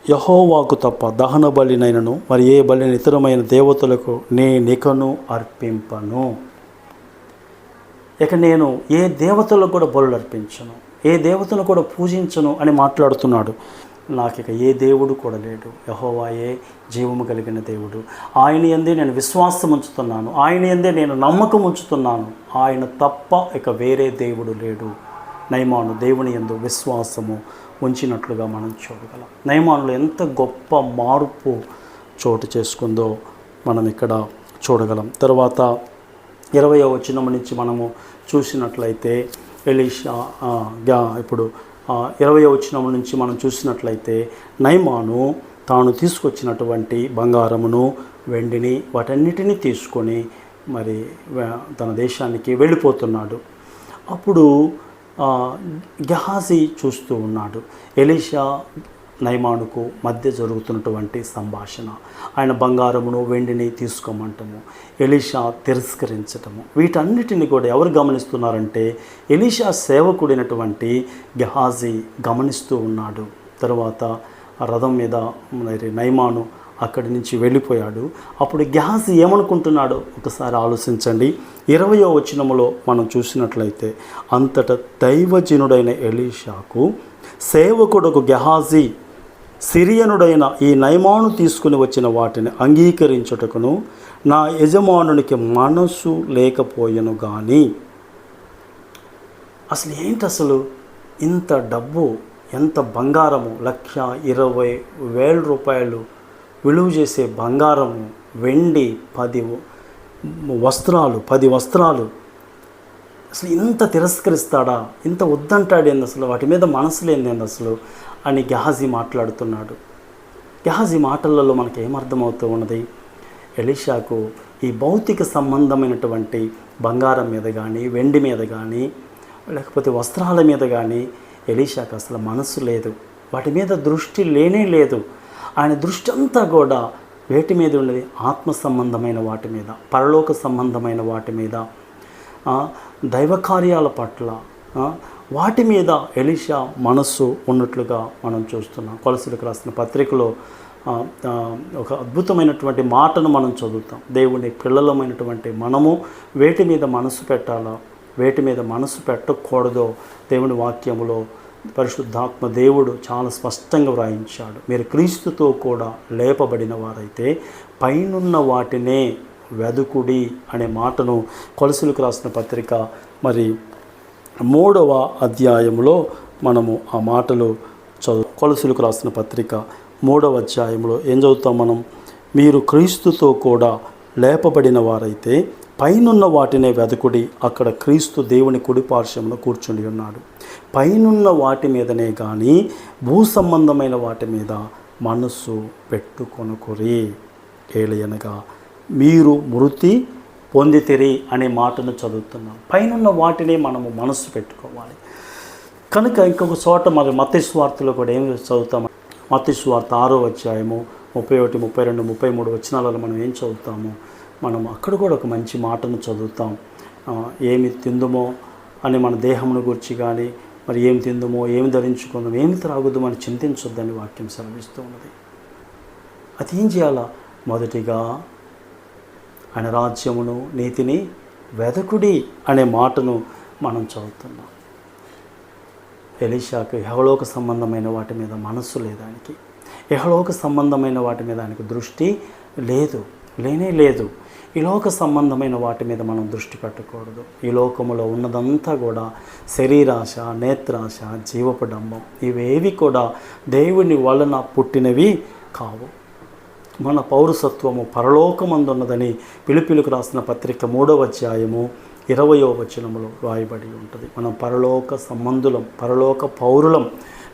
యెహోవాకు తప్ప దహన బలినైనను మరి ఏ బలిని ఇతరమైన దేవతలకు నేనికను అర్పింపను. ఇక నేను ఏ దేవతలకు కూడా బలులు అర్పించను, ఏ దేవతను కూడా పూజించను అని మాట్లాడుతున్నాడు. నాకు ఇక ఏ దేవుడు కూడా లేడు, యెహోవాయే జీవము కలిగిన దేవుడు. ఆయన యందే నేను విశ్వాసం ఉంచుతున్నాను, ఆయన యందే నేను నమ్మకం ఉంచుతున్నాను, ఆయన తప్ప ఇక వేరే దేవుడు లేడు. నయమాను దేవుని యందు విశ్వాసము ఉంచినట్లుగా మనం చూడగలం. నయమానులో ఎంత గొప్ప మార్పు చోటు చేసుకుందో మనం ఇక్కడ చూడగలం. తర్వాత 20వ వచనం నుంచి మనము చూసినట్లయితే ఎలీషా ఇప్పుడు 20వ వచనం నుంచి మనం చూసినట్లయితే నయమాను తాను తీసుకొచ్చినటువంటి బంగారమును వెండిని వాటన్నిటినీ తీసుకొని మరి తన దేశానికి వెళ్ళిపోతున్నాడు. అప్పుడు గెహాజీ చూస్తూ ఉన్నాడు. ఎలీషా నయమానుకు మధ్య జరుగుతున్నటువంటి సంభాషణ, ఆయన బంగారమును వెండిని తీసుకోమంటము, ఎలీషా తిరస్కరించటము, వీటన్నిటిని కూడా ఎవరు గమనిస్తున్నారంటే ఎలీషా సేవకుడైనటువంటి గెహాజీ గమనిస్తూ ఉన్నాడు. తర్వాత రథం మీద మరి నయమాను అక్కడి నుంచి వెళ్ళిపోయాడు. అప్పుడు గెహాజీ ఏమనుకుంటున్నాడో ఒకసారి ఆలోచించండి. 20వ వచనములో మనం చూసినట్లయితే అంతటా దైవజనుడైన ఎలీషాకు సేవకుడకు గెహాజీ సిరియనుడైన ఈ నయమాను తీసుకుని వచ్చిన వాటిని అంగీకరించుటకును నా యజమానునికి మనసు లేకపోయెను కానీ. అసలు ఏంటి, అసలు ఇంత డబ్బు, ఎంత బంగారము, 1,20,000 రూపాయలు విలువ చేసే బంగారము, వెండి 10 వస్త్రాలు, అసలు ఇంత తిరస్కరిస్తాడా, ఇంత వద్దంటాడేంది, అసలు వాటి మీద మనసు లేనిదేంది అసలు అని గెహాజీ మాట్లాడుతున్నాడు. గెహాజీ మాటలలో మనకు ఏమర్థమవుతూ ఉన్నది, ఎలీషాకు ఈ భౌతిక సంబంధమైనటువంటి బంగారం మీద కానీ, వెండి మీద కానీ, లేకపోతే వస్త్రాల మీద కానీ ఎలీషాకు అసలు మనసు లేదు, వాటి మీద దృష్టి లేనే లేదు. ఆయన దృష్టి అంతా కూడా వేటి మీద ఉన్నది, ఆత్మ సంబంధమైన వాటి మీద, పరలోక సంబంధమైన వాటి మీద, దైవ కార్యాల పట్ల, వాటి మీద ఎలీషా మనస్సు ఉన్నట్లుగా మనం చూస్తున్నాం. కొలసీలకు రాసిన పత్రికలో ఒక అద్భుతమైనటువంటి మాటను మనం చదువుతాం. దేవుని పిల్లలమైనటువంటి మనము వేటి మీద మనసు పెట్టాలా, వేటి మీద మనసు పెట్టకూడదో దేవుని వాక్యములో పరిశుద్ధాత్మ దేవుడు చాలా స్పష్టంగా వ్రాయించాడు. మీరు క్రీస్తుతో కూడా లేపబడిన వారైతే పైనున్న వాటినే వెదుకుడి అనే మాటను కొలసీలకు రాసిన పత్రిక మరి 3వ అధ్యాయంలో మనము ఆ మాటలు కొలసీలకు రాసిన పత్రిక 3వ అధ్యాయంలో ఏం చదువుతాం మనం, మీరు క్రీస్తుతో కూడా లేపబడిన వారైతే పైనున్న వాటినే వెదకుడి, అక్కడ క్రీస్తు దేవుని కుడి పార్శ్వమున కూర్చుని ఉన్నాడు. పైనున్న వాటి మీదనే కానీ భూ సంబంధమైన వాటి మీద మనస్సు పెట్టుకొనుకురి, ఏలయనగా మీరు మృతి పొందితిరి అనే మాటను చదువుతున్నాం. పైనున్న వాటిని మనము మనస్సు పెట్టుకోవాలి. కనుక ఇంకొక చోట మరి మత్తయి సువార్తలో కూడా ఏం చదువుతాం, మత్తయి సువార్త 6వ అధ్యాయము 31, 32, 33 వచనాలలో మనం ఏం చదువుతాము? మనం అక్కడ కూడా ఒక మంచి మాటను చదువుతాం. ఏమి తిందుమో అని మన దేహమును గురించి కానీ, మరి ఏమి తిందుమో, ఏమి ధరించుకుందాం, ఏమి త్రాగుదామో అని చింతించొద్దని వాక్యం సెలవిస్తూ ఉన్నది. అది ఏం చేయాలా? మొదటిగా ఆయన రాజ్యమును నీతిని వెదకుడి అనే మాటను మనం చదువుతున్నాం. ఎలీషాకు యెహోలోక సంబంధమైన వాటి మీద మనస్సు లేదు. ఆయనకి యెహోలోక సంబంధమైన వాటి మీద ఆయనకు దృష్టి లేనే లేదు. ఈ లోక సంబంధమైన వాటి మీద మనం దృష్టి పెట్టకూడదు. ఈ లోకములో ఉన్నదంతా కూడా శరీరాశ, నేత్రాశ, జీవపు డంబం, ఇవేవి కూడా దేవుని వలన పుట్టినవి కావు. మన పౌరసత్వము పరలోకమందున్నదని ఫిలిప్పీయులకు రాసిన పత్రిక 3వ అధ్యాయము 20వ వచనములో రాయబడి ఉంటుంది. మనం పరలోక సంబంధులం, పరలోక పౌరులం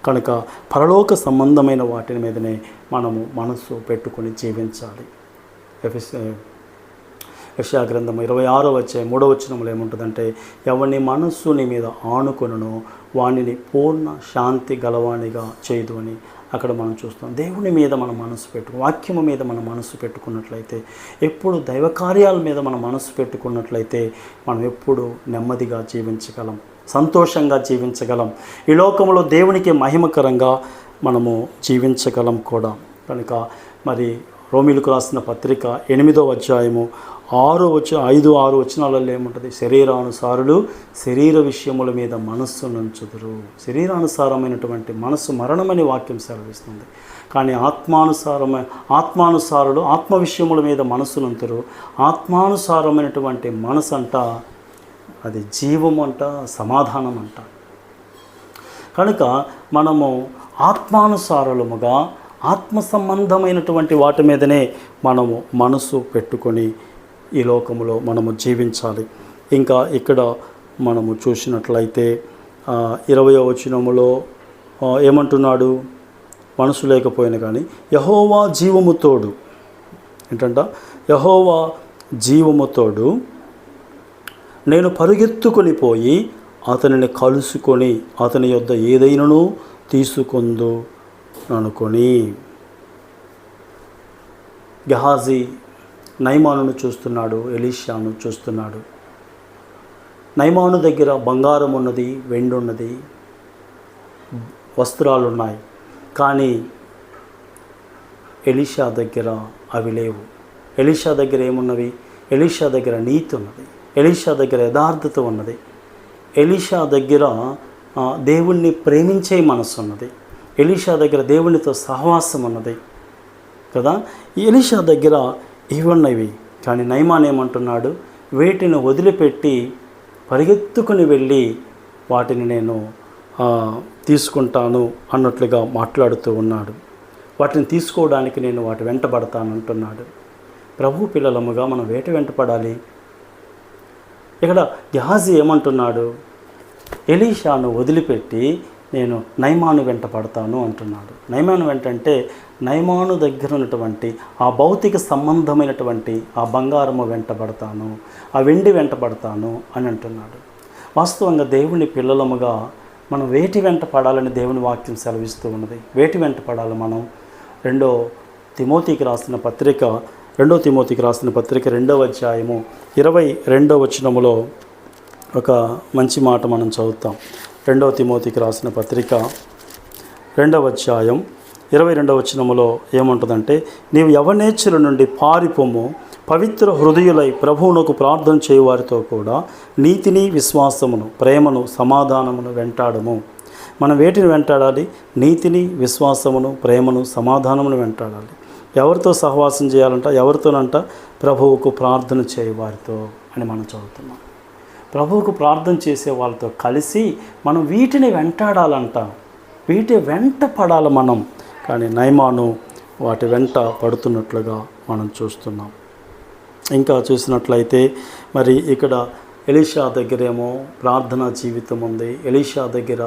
కనుక పరలోక సంబంధమైన వాటి మీదనే మనము మనస్సు పెట్టుకొని జీవించాలి. యెషయా గ్రంథం 26వ అధ్యాయం 3వ వచనంలో ఏముంటుందంటే, ఎవని మనస్సు నీ మీద ఆనుకొనునో వానిని పూర్ణ శాంతి గలవానిగా చేయదు అని అక్కడ మనం చూస్తాం. దేవుని మీద మన మనసు వాక్యము మీద మన మనసు పెట్టుకున్నట్లయితే, ఎప్పుడు దైవ కార్యాల మీద మన మనసు పెట్టుకున్నట్లయితే మనం ఎప్పుడు నెమ్మదిగా జీవించగలం, సంతోషంగా జీవించగలం. ఈ లోకంలో దేవునికి మహిమకరంగా మనము జీవించగలం కూడా. కనుక మరి రోమీయులకు రాసిన పత్రిక 8వ అధ్యాయము 5-6 వచనాలలో ఏముంటుంది? శరీరానుసారులు శరీర విషయముల మీద మనస్సునుంచుదురు. శరీరానుసారమైనటువంటి మనస్సు మరణమని వాక్యం సెలవిస్తుంది. కానీ ఆత్మానుసారులు ఆత్మ విషయముల మీద మనస్సునుంతురు. ఆత్మానుసారమైనటువంటి మనసు అంట అది జీవం అంట, సమాధానం అంట. కనుక మనము ఆత్మానుసారులముగా ఆత్మ సంబంధమైనటువంటి వాటి మీదనే మనము మనసు పెట్టుకొని ఈ లోకములో మనము జీవించాలి. ఇంకా ఇక్కడ మనము చూసినట్లయితే 20వ వచనములో ఏమంటున్నాడు? మనసు లేకపోయినా కానీ యెహోవా జీవము తోడు ఏంటంట, యెహోవా జీవము తోడు నేను పరుగెత్తుకొని పోయి అతనిని కలుసుకొని అతని యొద్ద ఏదైనాను తీసుకొందు అనుకొని. గెహాజీ నయమానును చూస్తున్నాడు, ఎలీషాను చూస్తున్నాడు. నయమాను దగ్గర బంగారం ఉన్నది, వెండి ఉన్నది, వస్త్రాలు ఉన్నాయి. కానీ ఎలీషా దగ్గర అవి లేవు. ఎలీషా దగ్గర ఏమున్నవి? ఎలీషా దగ్గర నీతి ఉన్నది, ఎలీషా దగ్గర యథార్థత ఉన్నది, ఎలీషా దగ్గర దేవుణ్ణి ప్రేమించే మనసు ఉన్నది, ఎలీషా దగ్గర దేవునితో సహవాసం ఉన్నది కదా. ఎలీషా దగ్గర ఇవన్నవి. కానీ నయమాన్ ఏమంటున్నాడు? వీటిని వదిలిపెట్టి పరిగెత్తుకుని వెళ్ళి వాటిని నేను తీసుకుంటాను అన్నట్లుగా మాట్లాడుతూ ఉన్నాడు. వాటిని తీసుకోవడానికి నేను వాటి వెంటబడతాను అంటున్నాడు. ప్రభు పిల్లలముగా మనం వేటి వెంటపడాలి? ఇక్కడ గెహాజీ ఏమంటున్నాడు? ఎలీషాను వదిలిపెట్టి నేను నయమాను వెంట పడతాను అంటున్నాడు. నయమాను వెంటంటే నయమాను దగ్గర ఉన్నటువంటి ఆ భౌతిక సంబంధమైనటువంటి ఆ బంగారము వెంటబడతాను, ఆ వెండి వెంటబడతాను అని అంటున్నాడు. వాస్తవంగా దేవుని పిల్లలముగా మనం వేటి వెంట పడాలని దేవుని వాక్యం సెలవిస్తూ ఉన్నది. వేటి వెంట పడాలి మనం? 2 తిమోతికి రాసిన పత్రిక 2వ అధ్యాయము 22వ వచనములో ఒక మంచి మాట మనం చదువుతాం. 2 తిమోతికి రాసిన పత్రిక 2వ అధ్యాయం 22వ వచనములో ఏముంటుందంటే, నీవు యవనేచ్ఛల నుండి పారిపోము, పవిత్ర హృదయులై ప్రభువునకు ప్రార్థన చేయువారితో కూడా నీతిని, విశ్వాసమును, ప్రేమను, సమాధానమును వెంటాడము. మనం వేటిని వెంటాడాలి? నీతిని, విశ్వాసమును, ప్రేమను, సమాధానమును వెంటాడాలి. ఎవరితో సహవాసం చేయాలంట? ఎవరితోనంట? ప్రభువుకు ప్రార్థన చేయువారితో అని మనం చదువుతున్నాం. ప్రభువుకు ప్రార్థన చేసే వాళ్ళతో కలిసి మనం వీటిని వెంటాడాలంట, వీటి వెంట పడాలి మనం. కానీ నయమాను వాటి వెంట పడుతున్నట్లుగా మనం చూస్తున్నాం. ఇంకా చూసినట్లయితే మరి ఇక్కడ ఎలీషా దగ్గరేమో ప్రార్థనా జీవితం ఉంది. ఎలీషా దగ్గర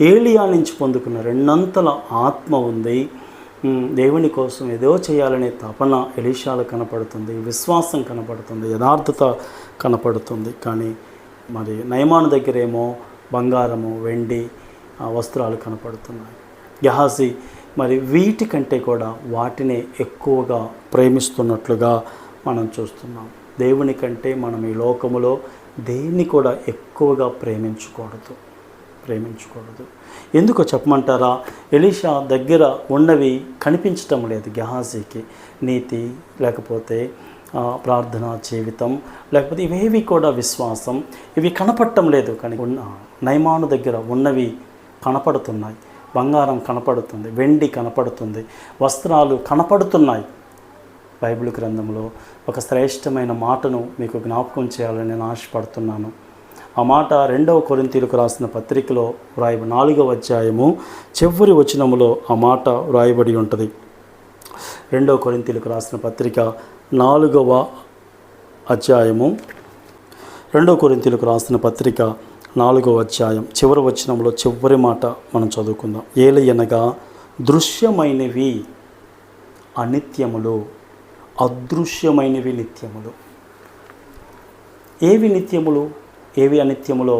ఏలియా నుంచి పొందుకున్న 2 అంతల ఆత్మ ఉంది. దేవుని కోసం ఏదో చేయాలనే తపన ఎలీషాలో కనపడుతుంది, విశ్వాసం కనపడుతుంది, యథార్థత కనపడుతుంది. కానీ మరి నయమాను దగ్గరేమో బంగారము, వెండి, వస్త్రాలు కనపడుతున్నాయి. గెహాజీ మరి వీటికంటే కూడా వాటిని ఎక్కువగా ప్రేమిస్తున్నట్లుగా మనం చూస్తున్నాం. దేవుని కంటే మనం ఈ లోకములో దేన్ని కూడా ఎక్కువగా ప్రేమించకూడదు. ఎందుకో చెప్పమంటారా? ఎలీషా దగ్గర ఉన్నవి కనిపించటం లేదు గెహాజీకి. నీతి, లేకపోతే ప్రార్థనా జీవితం, లేకపోతే ఇవేవి కూడా విశ్వాసం, ఇవి కనపడటం లేదు. కానీ నయమాను దగ్గర ఉన్నవి కనపడుతున్నాయి. బంగారం కనపడుతుంది, వెండి కనపడుతుంది, వస్త్రాలు కనపడుతున్నాయి. బైబిల్ గ్రంథంలో ఒక శ్రేష్టమైన మాటను మీకు జ్ఞాపకం చేయాలని నేను ఆశపడుతున్నాను. ఆ మాట 2వ కొరింథీయులకు రాసిన పత్రికలో 4వ అధ్యాయము చివరి వచనములో ఆ మాట వ్రాయబడి ఉంటుంది. 2వ కొరింథీయులకు రాసిన పత్రిక 4వ అధ్యాయము 2వ కొరింథీయులకు రాసిన పత్రిక 4వ అధ్యాయం చివరి వచనంలో చివరి మాట మనం చదువుకుందాం. ఏలయనగా దృశ్యమైనవి అనిత్యములు, అదృశ్యమైనవి నిత్యములు. ఏవి నిత్యములు, ఏవి అనిత్యములో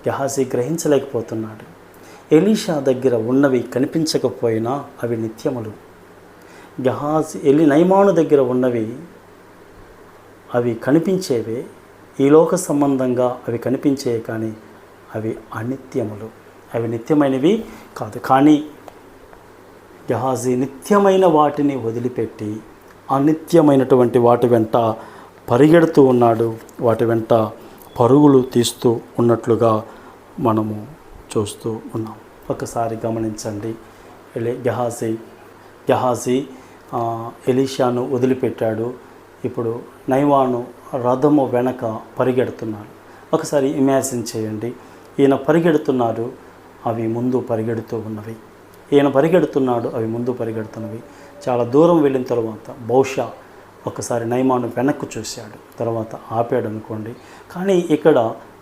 గెహాజీ గ్రహించలేకపోతున్నాడు. ఎలీషా దగ్గర ఉన్నవి కనిపించకపోయినా అవి నిత్యములు. నయమాను దగ్గర ఉన్నవి అవి కనిపించేవే, ఈ లోక సంబంధంగా అవి కనిపించేవి, కానీ అవి అనిత్యములు, అవి నిత్యమైనవి కాదు. కానీ గెహాజీ నిత్యమైన వాటిని వదిలిపెట్టి అనిత్యమైనటువంటి వాటి వెంట పరిగెడుతూ ఉన్నాడు, వాటి వెంట పరుగులు తీస్తూ ఉన్నట్లుగా మనము చూస్తూ ఉన్నాం. ఒకసారి గమనించండి. గెహాజీ ఎలీషాను వదిలిపెట్టాడు. ఇప్పుడు నయమాను రథము వెనక పరిగెడుతున్నాడు. ఒకసారి ఇమాజిన్ చేయండి. ఈయన పరిగెడుతున్నారు, అవి ముందు పరిగెడుతూ ఉన్నవి. ఈయన పరిగెడుతున్నాడు, అవి ముందు పరిగెడుతున్నవి. చాలా దూరం వెళ్ళిన తర్వాత బహుశా ఒకసారి నయమాను వెనక్కు చూశాడు, తర్వాత ఆపాడు అనుకోండి. కానీ ఇక్కడ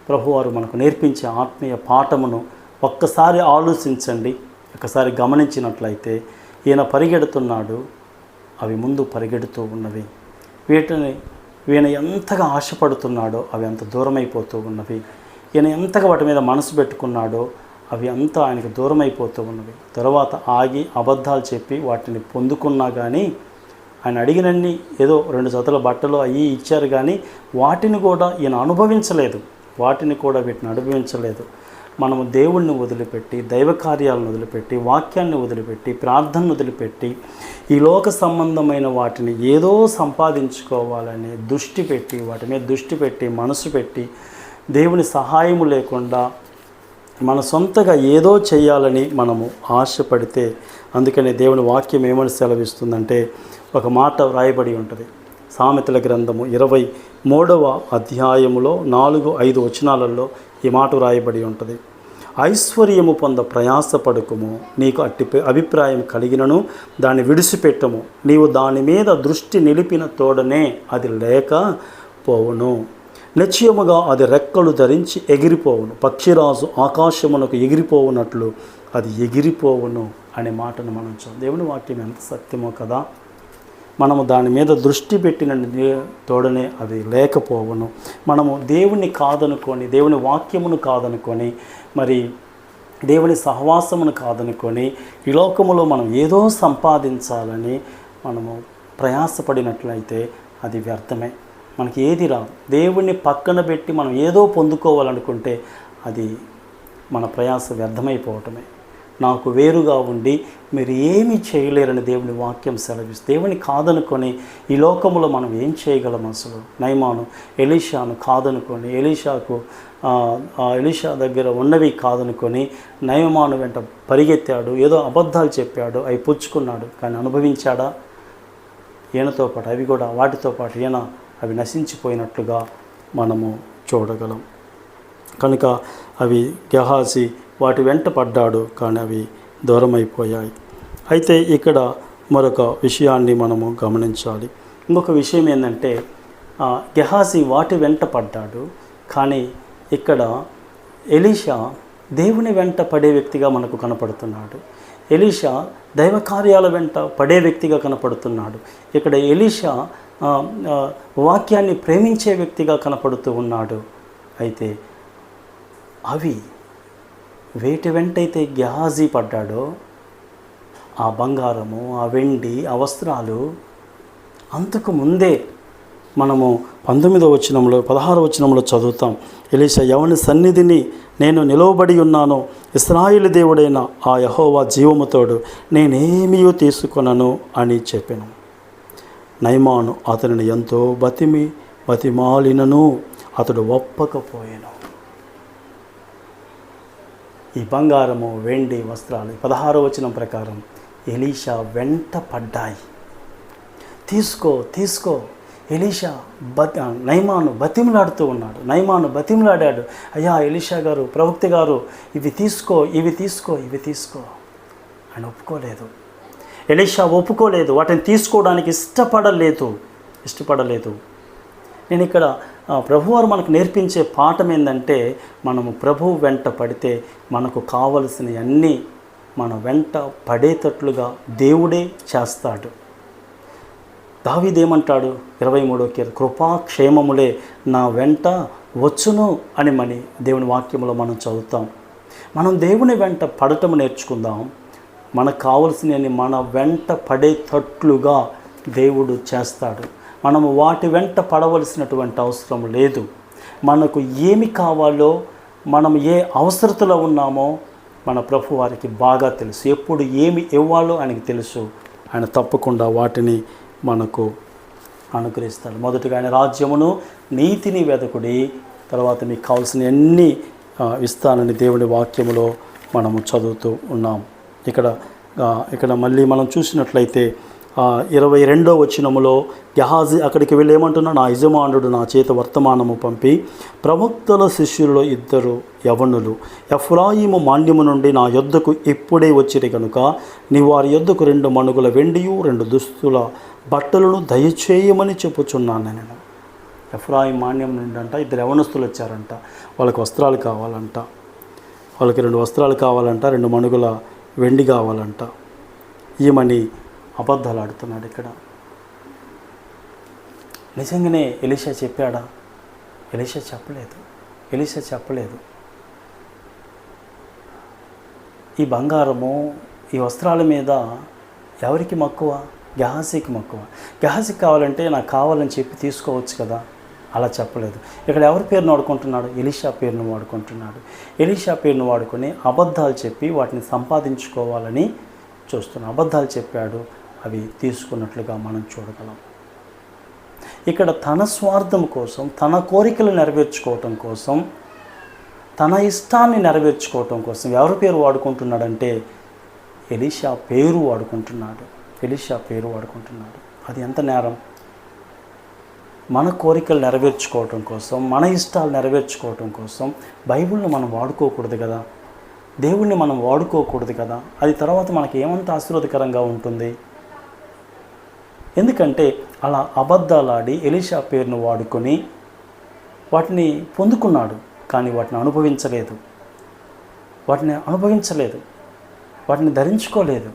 ప్రభువారు మనకు నేర్పించే ఆత్మీయ పాఠమును ఒక్కసారి ఆలోచించండి. ఒకసారి గమనించినట్లయితే ఈయన పరిగెడుతున్నాడు, అవి ముందు పరిగెడుతూ ఉన్నవి. ఈయన ఎంతగా ఆశపడుతున్నాడో అవి అంత దూరమైపోతూ ఉన్నవి. ఈయన ఎంతగా వాటి మీద మనసు పెట్టుకున్నాడో అవి అంతా ఆయనకు దూరమైపోతూ ఉన్నవి. తర్వాత ఆగి అబద్ధాలు చెప్పి వాటిని పొందుకున్నా కానీ, ఆయన అడిగినన్ని ఏదో 2 జతల బట్టలు అవి ఇచ్చారు, కానీ వాటిని కూడా ఈయన అనుభవించలేదు. వీటిని అనుభవించలేదు. మనము దేవుణ్ణి వదిలిపెట్టి, దైవ కార్యాలను వదిలిపెట్టి, వాక్యాన్ని వదిలిపెట్టి, ప్రార్థనను వదిలిపెట్టి, ఈ లోక సంబంధమైన వాటిని ఏదో సంపాదించుకోవాలని వాటి మీద దృష్టి పెట్టి మనసు పెట్టి, దేవుని సహాయము లేకుండా మన సొంతగా ఏదో చేయాలని మనము ఆశపడితే, అందుకనే దేవుని వాక్యం ఏమని సెలవిస్తుందంటే, ఒక మాట వ్రాయబడి ఉంటుంది. సామెతల గ్రంథము 23వ అధ్యాయములో 4-5 వచనాలలో ఈ మాట వ్రాయబడి ఉంటుంది. ఐశ్వర్యము పొంద ప్రయాసపడుకుము, నీకు అట్టి అభిప్రాయం కలిగినను దాన్ని విడిచిపెట్టము. నీవు దాని మీద దృష్టి నిలిపిన తోడనే అది లేకపోవును. నిశ్చయముగా అది రెక్కలు ధరించి ఎగిరిపోవును. పక్షిరాజు ఆకాశమునకు ఎగిరిపోవునట్లు అది ఎగిరిపోవును అనే మాటను మనం చూద్దాం. దేవుని వాక్యం ఎంత సత్యమో కదా. మనము దాని మీద దృష్టి పెట్టిన తోడనే అది లేకపోవును. మనము దేవుని కాదనుకొని, దేవుని వాక్యమును కాదనుకొని, మరి దేవుని సహవాసమును కాదనుకొని, ఈ లోకములో మనం ఏదో సంపాదించాలని మనము ప్రయాసపడినట్లయితే అది వ్యర్థమే. మనకి ఏది రాదు. దేవుణ్ణి పక్కన పెట్టి మనం ఏదో పొందుకోవాలనుకుంటే అది మన ప్రయాస వ్యర్థమైపోవటమే. నాకు వేరుగా ఉండి మీరు ఏమీ చేయలేరని దేవుని వాక్యం సెలవిస్తుంది. దేవుని కాదనుకొని ఈ లోకంలో మనం ఏం చేయగలం? అసలు నయమాను ఎలీషాను కాదనుకొని, ఎలీషా దగ్గర ఉన్నవి కాదనుకొని నయమాను వెంట పరిగెత్తాడు, ఏదో అబద్ధాలు చెప్పాడు, అవి పుచ్చుకున్నాడు. కానీ అనుభవించాడా? ఈయనతో పాటు అవి కూడా, వాటితో పాటు ఈయన అవి నశించిపోయినట్లుగా మనము చూడగలం. కనుక అవి గెహాజీ వాటి వెంట పడ్డాడు, కానీ అవి దూరమైపోయాయి. అయితే ఇక్కడ మరొక విషయాన్ని మనము గమనించాలి. ఇంకొక విషయం ఏంటంటే, గెహాజీ వాటి వెంట పడ్డాడు, కానీ ఇక్కడ ఎలీషా దేవుని వెంట పడే వ్యక్తిగా మనకు కనపడుతున్నాడు. ఎలీషా దైవ కార్యాల వెంట పడే వ్యక్తిగా కనపడుతున్నాడు. ఇక్కడ ఎలీషా వాక్యాన్ని ప్రేమించే వ్యక్తిగా కనపడుతూ ఉన్నాడు. అయితే అవి వేటి వెంటైతే గెహాజీ పడ్డాడో ఆ బంగారము, ఆ వెండి, ఆ వస్త్రాలు అంతకు ముందే మనము 19వ వచనంలో 16వ వచనంలో చదువుతాం. ఎలీషా, ఎవని సన్నిధిని నేను నిలవబడి ఉన్నానో ఇశ్రాయేలు దేవుడైన ఆ యెహోవా జీవముతోడు నేనేమీ తీసుకొనను అని చెప్పాను. నయమాను అతనిని ఎంతో బతిమాలినను అతడు ఒప్పకపోయాను. ఈ బంగారము, వెండి, వస్త్రాలు 16వ వచనం ప్రకారం ఎలీషా వెంట పడ్డాయి. తీసుకో ఎలీషా నయమాను బతిమలాడుతూ ఉన్నాడు. నయమాను బతిమలాడాడు, అయ్యా ఎలీషా గారు, ప్రవక్త గారు, ఇవి తీసుకో ఆయన ఒప్పుకోలేదు. ఎలీషా ఒప్పుకోలేదు, వాటిని తీసుకోవడానికి ఇష్టపడలేదు. నేను ఇక్కడ ప్రభువారు మనకు నేర్పించే పాఠం ఏంటంటే, మనము ప్రభువు వెంట పడితే మనకు కావలసినవన్నీ మన వెంట పడేటట్లుగా దేవుడే చేస్తాడు. దావీదేమంటాడు 23వ కీర్తన, కృపాక్షేమములే నా వెంట వచ్చును అని దేవుని వాక్యంలో మనం చదువుతాం. మనం దేవుని వెంట పడటం నేర్చుకుందాం. మనకు కావలసినవి మన వెంట పడేటట్లుగా దేవుడు చేస్తాడు. మనము వాటి వెంట పడవలసినటువంటి అవసరం లేదు. మనకు ఏమి కావాలో, మనం ఏ అవసరతలో ఉన్నామో మన ప్రభు వారికి బాగా తెలుసు. ఎప్పుడు ఏమి ఇవ్వాలో ఆయనకి తెలుసు. ఆయన తప్పకుండా వాటిని మనకు అనుగ్రహిస్తాడు. మొదటిగా ఆయన రాజ్యమును నీతిని వెదకుడి, తర్వాత మీకు కావాల్సిన అన్ని ఇస్తానని దేవుని వాక్యములో మనము చదువుతూ ఉన్నాం. ఇక్కడ మళ్ళీ మనం చూసినట్లయితే 22వ వచనములో గెహాజీ అక్కడికి వెళ్ళి ఏమంటున్నా, నా యజమానుడు నా చేత వర్తమానము పంపి ప్రవక్తల శిష్యులలో 2 యవనులు ఎఫ్రాయిము మాన్యము నుండి నా యొద్దకు ఇప్పుడే వచ్చిరి కనుక నీ వారి యొద్దకు 2 మణుగుల వెండియు 2 దుస్తుల బట్టలను దయచేయమని చెప్పుచున్నాను. నేను ఎఫ్రాయిం మాన్యం నుండి అంట 2 యవనస్తులు వచ్చారంట. వాళ్ళకి వస్త్రాలు కావాలంట, వాళ్ళకి 2 వస్త్రాలు కావాలంట, 2 మణుగుల వెండి కావాలంట. ఈమని అబద్ధాలు ఆడుతున్నాడు. ఇక్కడ నిజంగానే ఎలీషా చెప్పాడా? ఎలీషా చెప్పలేదు. ఈ బంగారము, ఈ వస్త్రాల మీద ఎవరికి మక్కువ? గెహాజీకి మక్కువ. గెహాజీకి కావాలంటే నాకు కావాలని చెప్పి తీసుకోవచ్చు కదా, అలా చెప్పలేదు. ఇక్కడ ఎవరి పేరును వాడుకుంటున్నాడు? ఎలీషా పేరును వాడుకుంటున్నాడు. ఎలీషా పేరును వాడుకొని అబద్ధాలు చెప్పి వాటిని సంపాదించుకోవాలని చూస్తున్నాడు. అబద్ధాలు చెప్పాడు, అవి తీసుకున్నట్లుగా మనం చూడగలం. ఇక్కడ తన స్వార్థం కోసం, తన కోరికలు నెరవేర్చుకోవటం కోసం, తన ఇష్టాన్ని నెరవేర్చుకోవటం కోసం ఎవరి పేరు వాడుకుంటున్నాడంటే ఎలీషా పేరు వాడుకుంటున్నాడు. అది ఎంత నేరం? మన కోరికలు నెరవేర్చుకోవటం కోసం, మన ఇష్టాలు నెరవేర్చుకోవటం కోసం బైబిల్ని మనం వాడుకోకూడదు కదా, దేవుణ్ణి మనం వాడుకోకూడదు కదా. అది తర్వాత మనకి ఏమంత ఆశీర్వాదకరంగా ఉంటుంది? ఎందుకంటే అలా అబద్ధాలాడి ఎలీషా పేరును వాడుకొని వాటిని పొందుకున్నాడు, కానీ వాటిని అనుభవించలేదు, వాటిని ధరించుకోలేదు.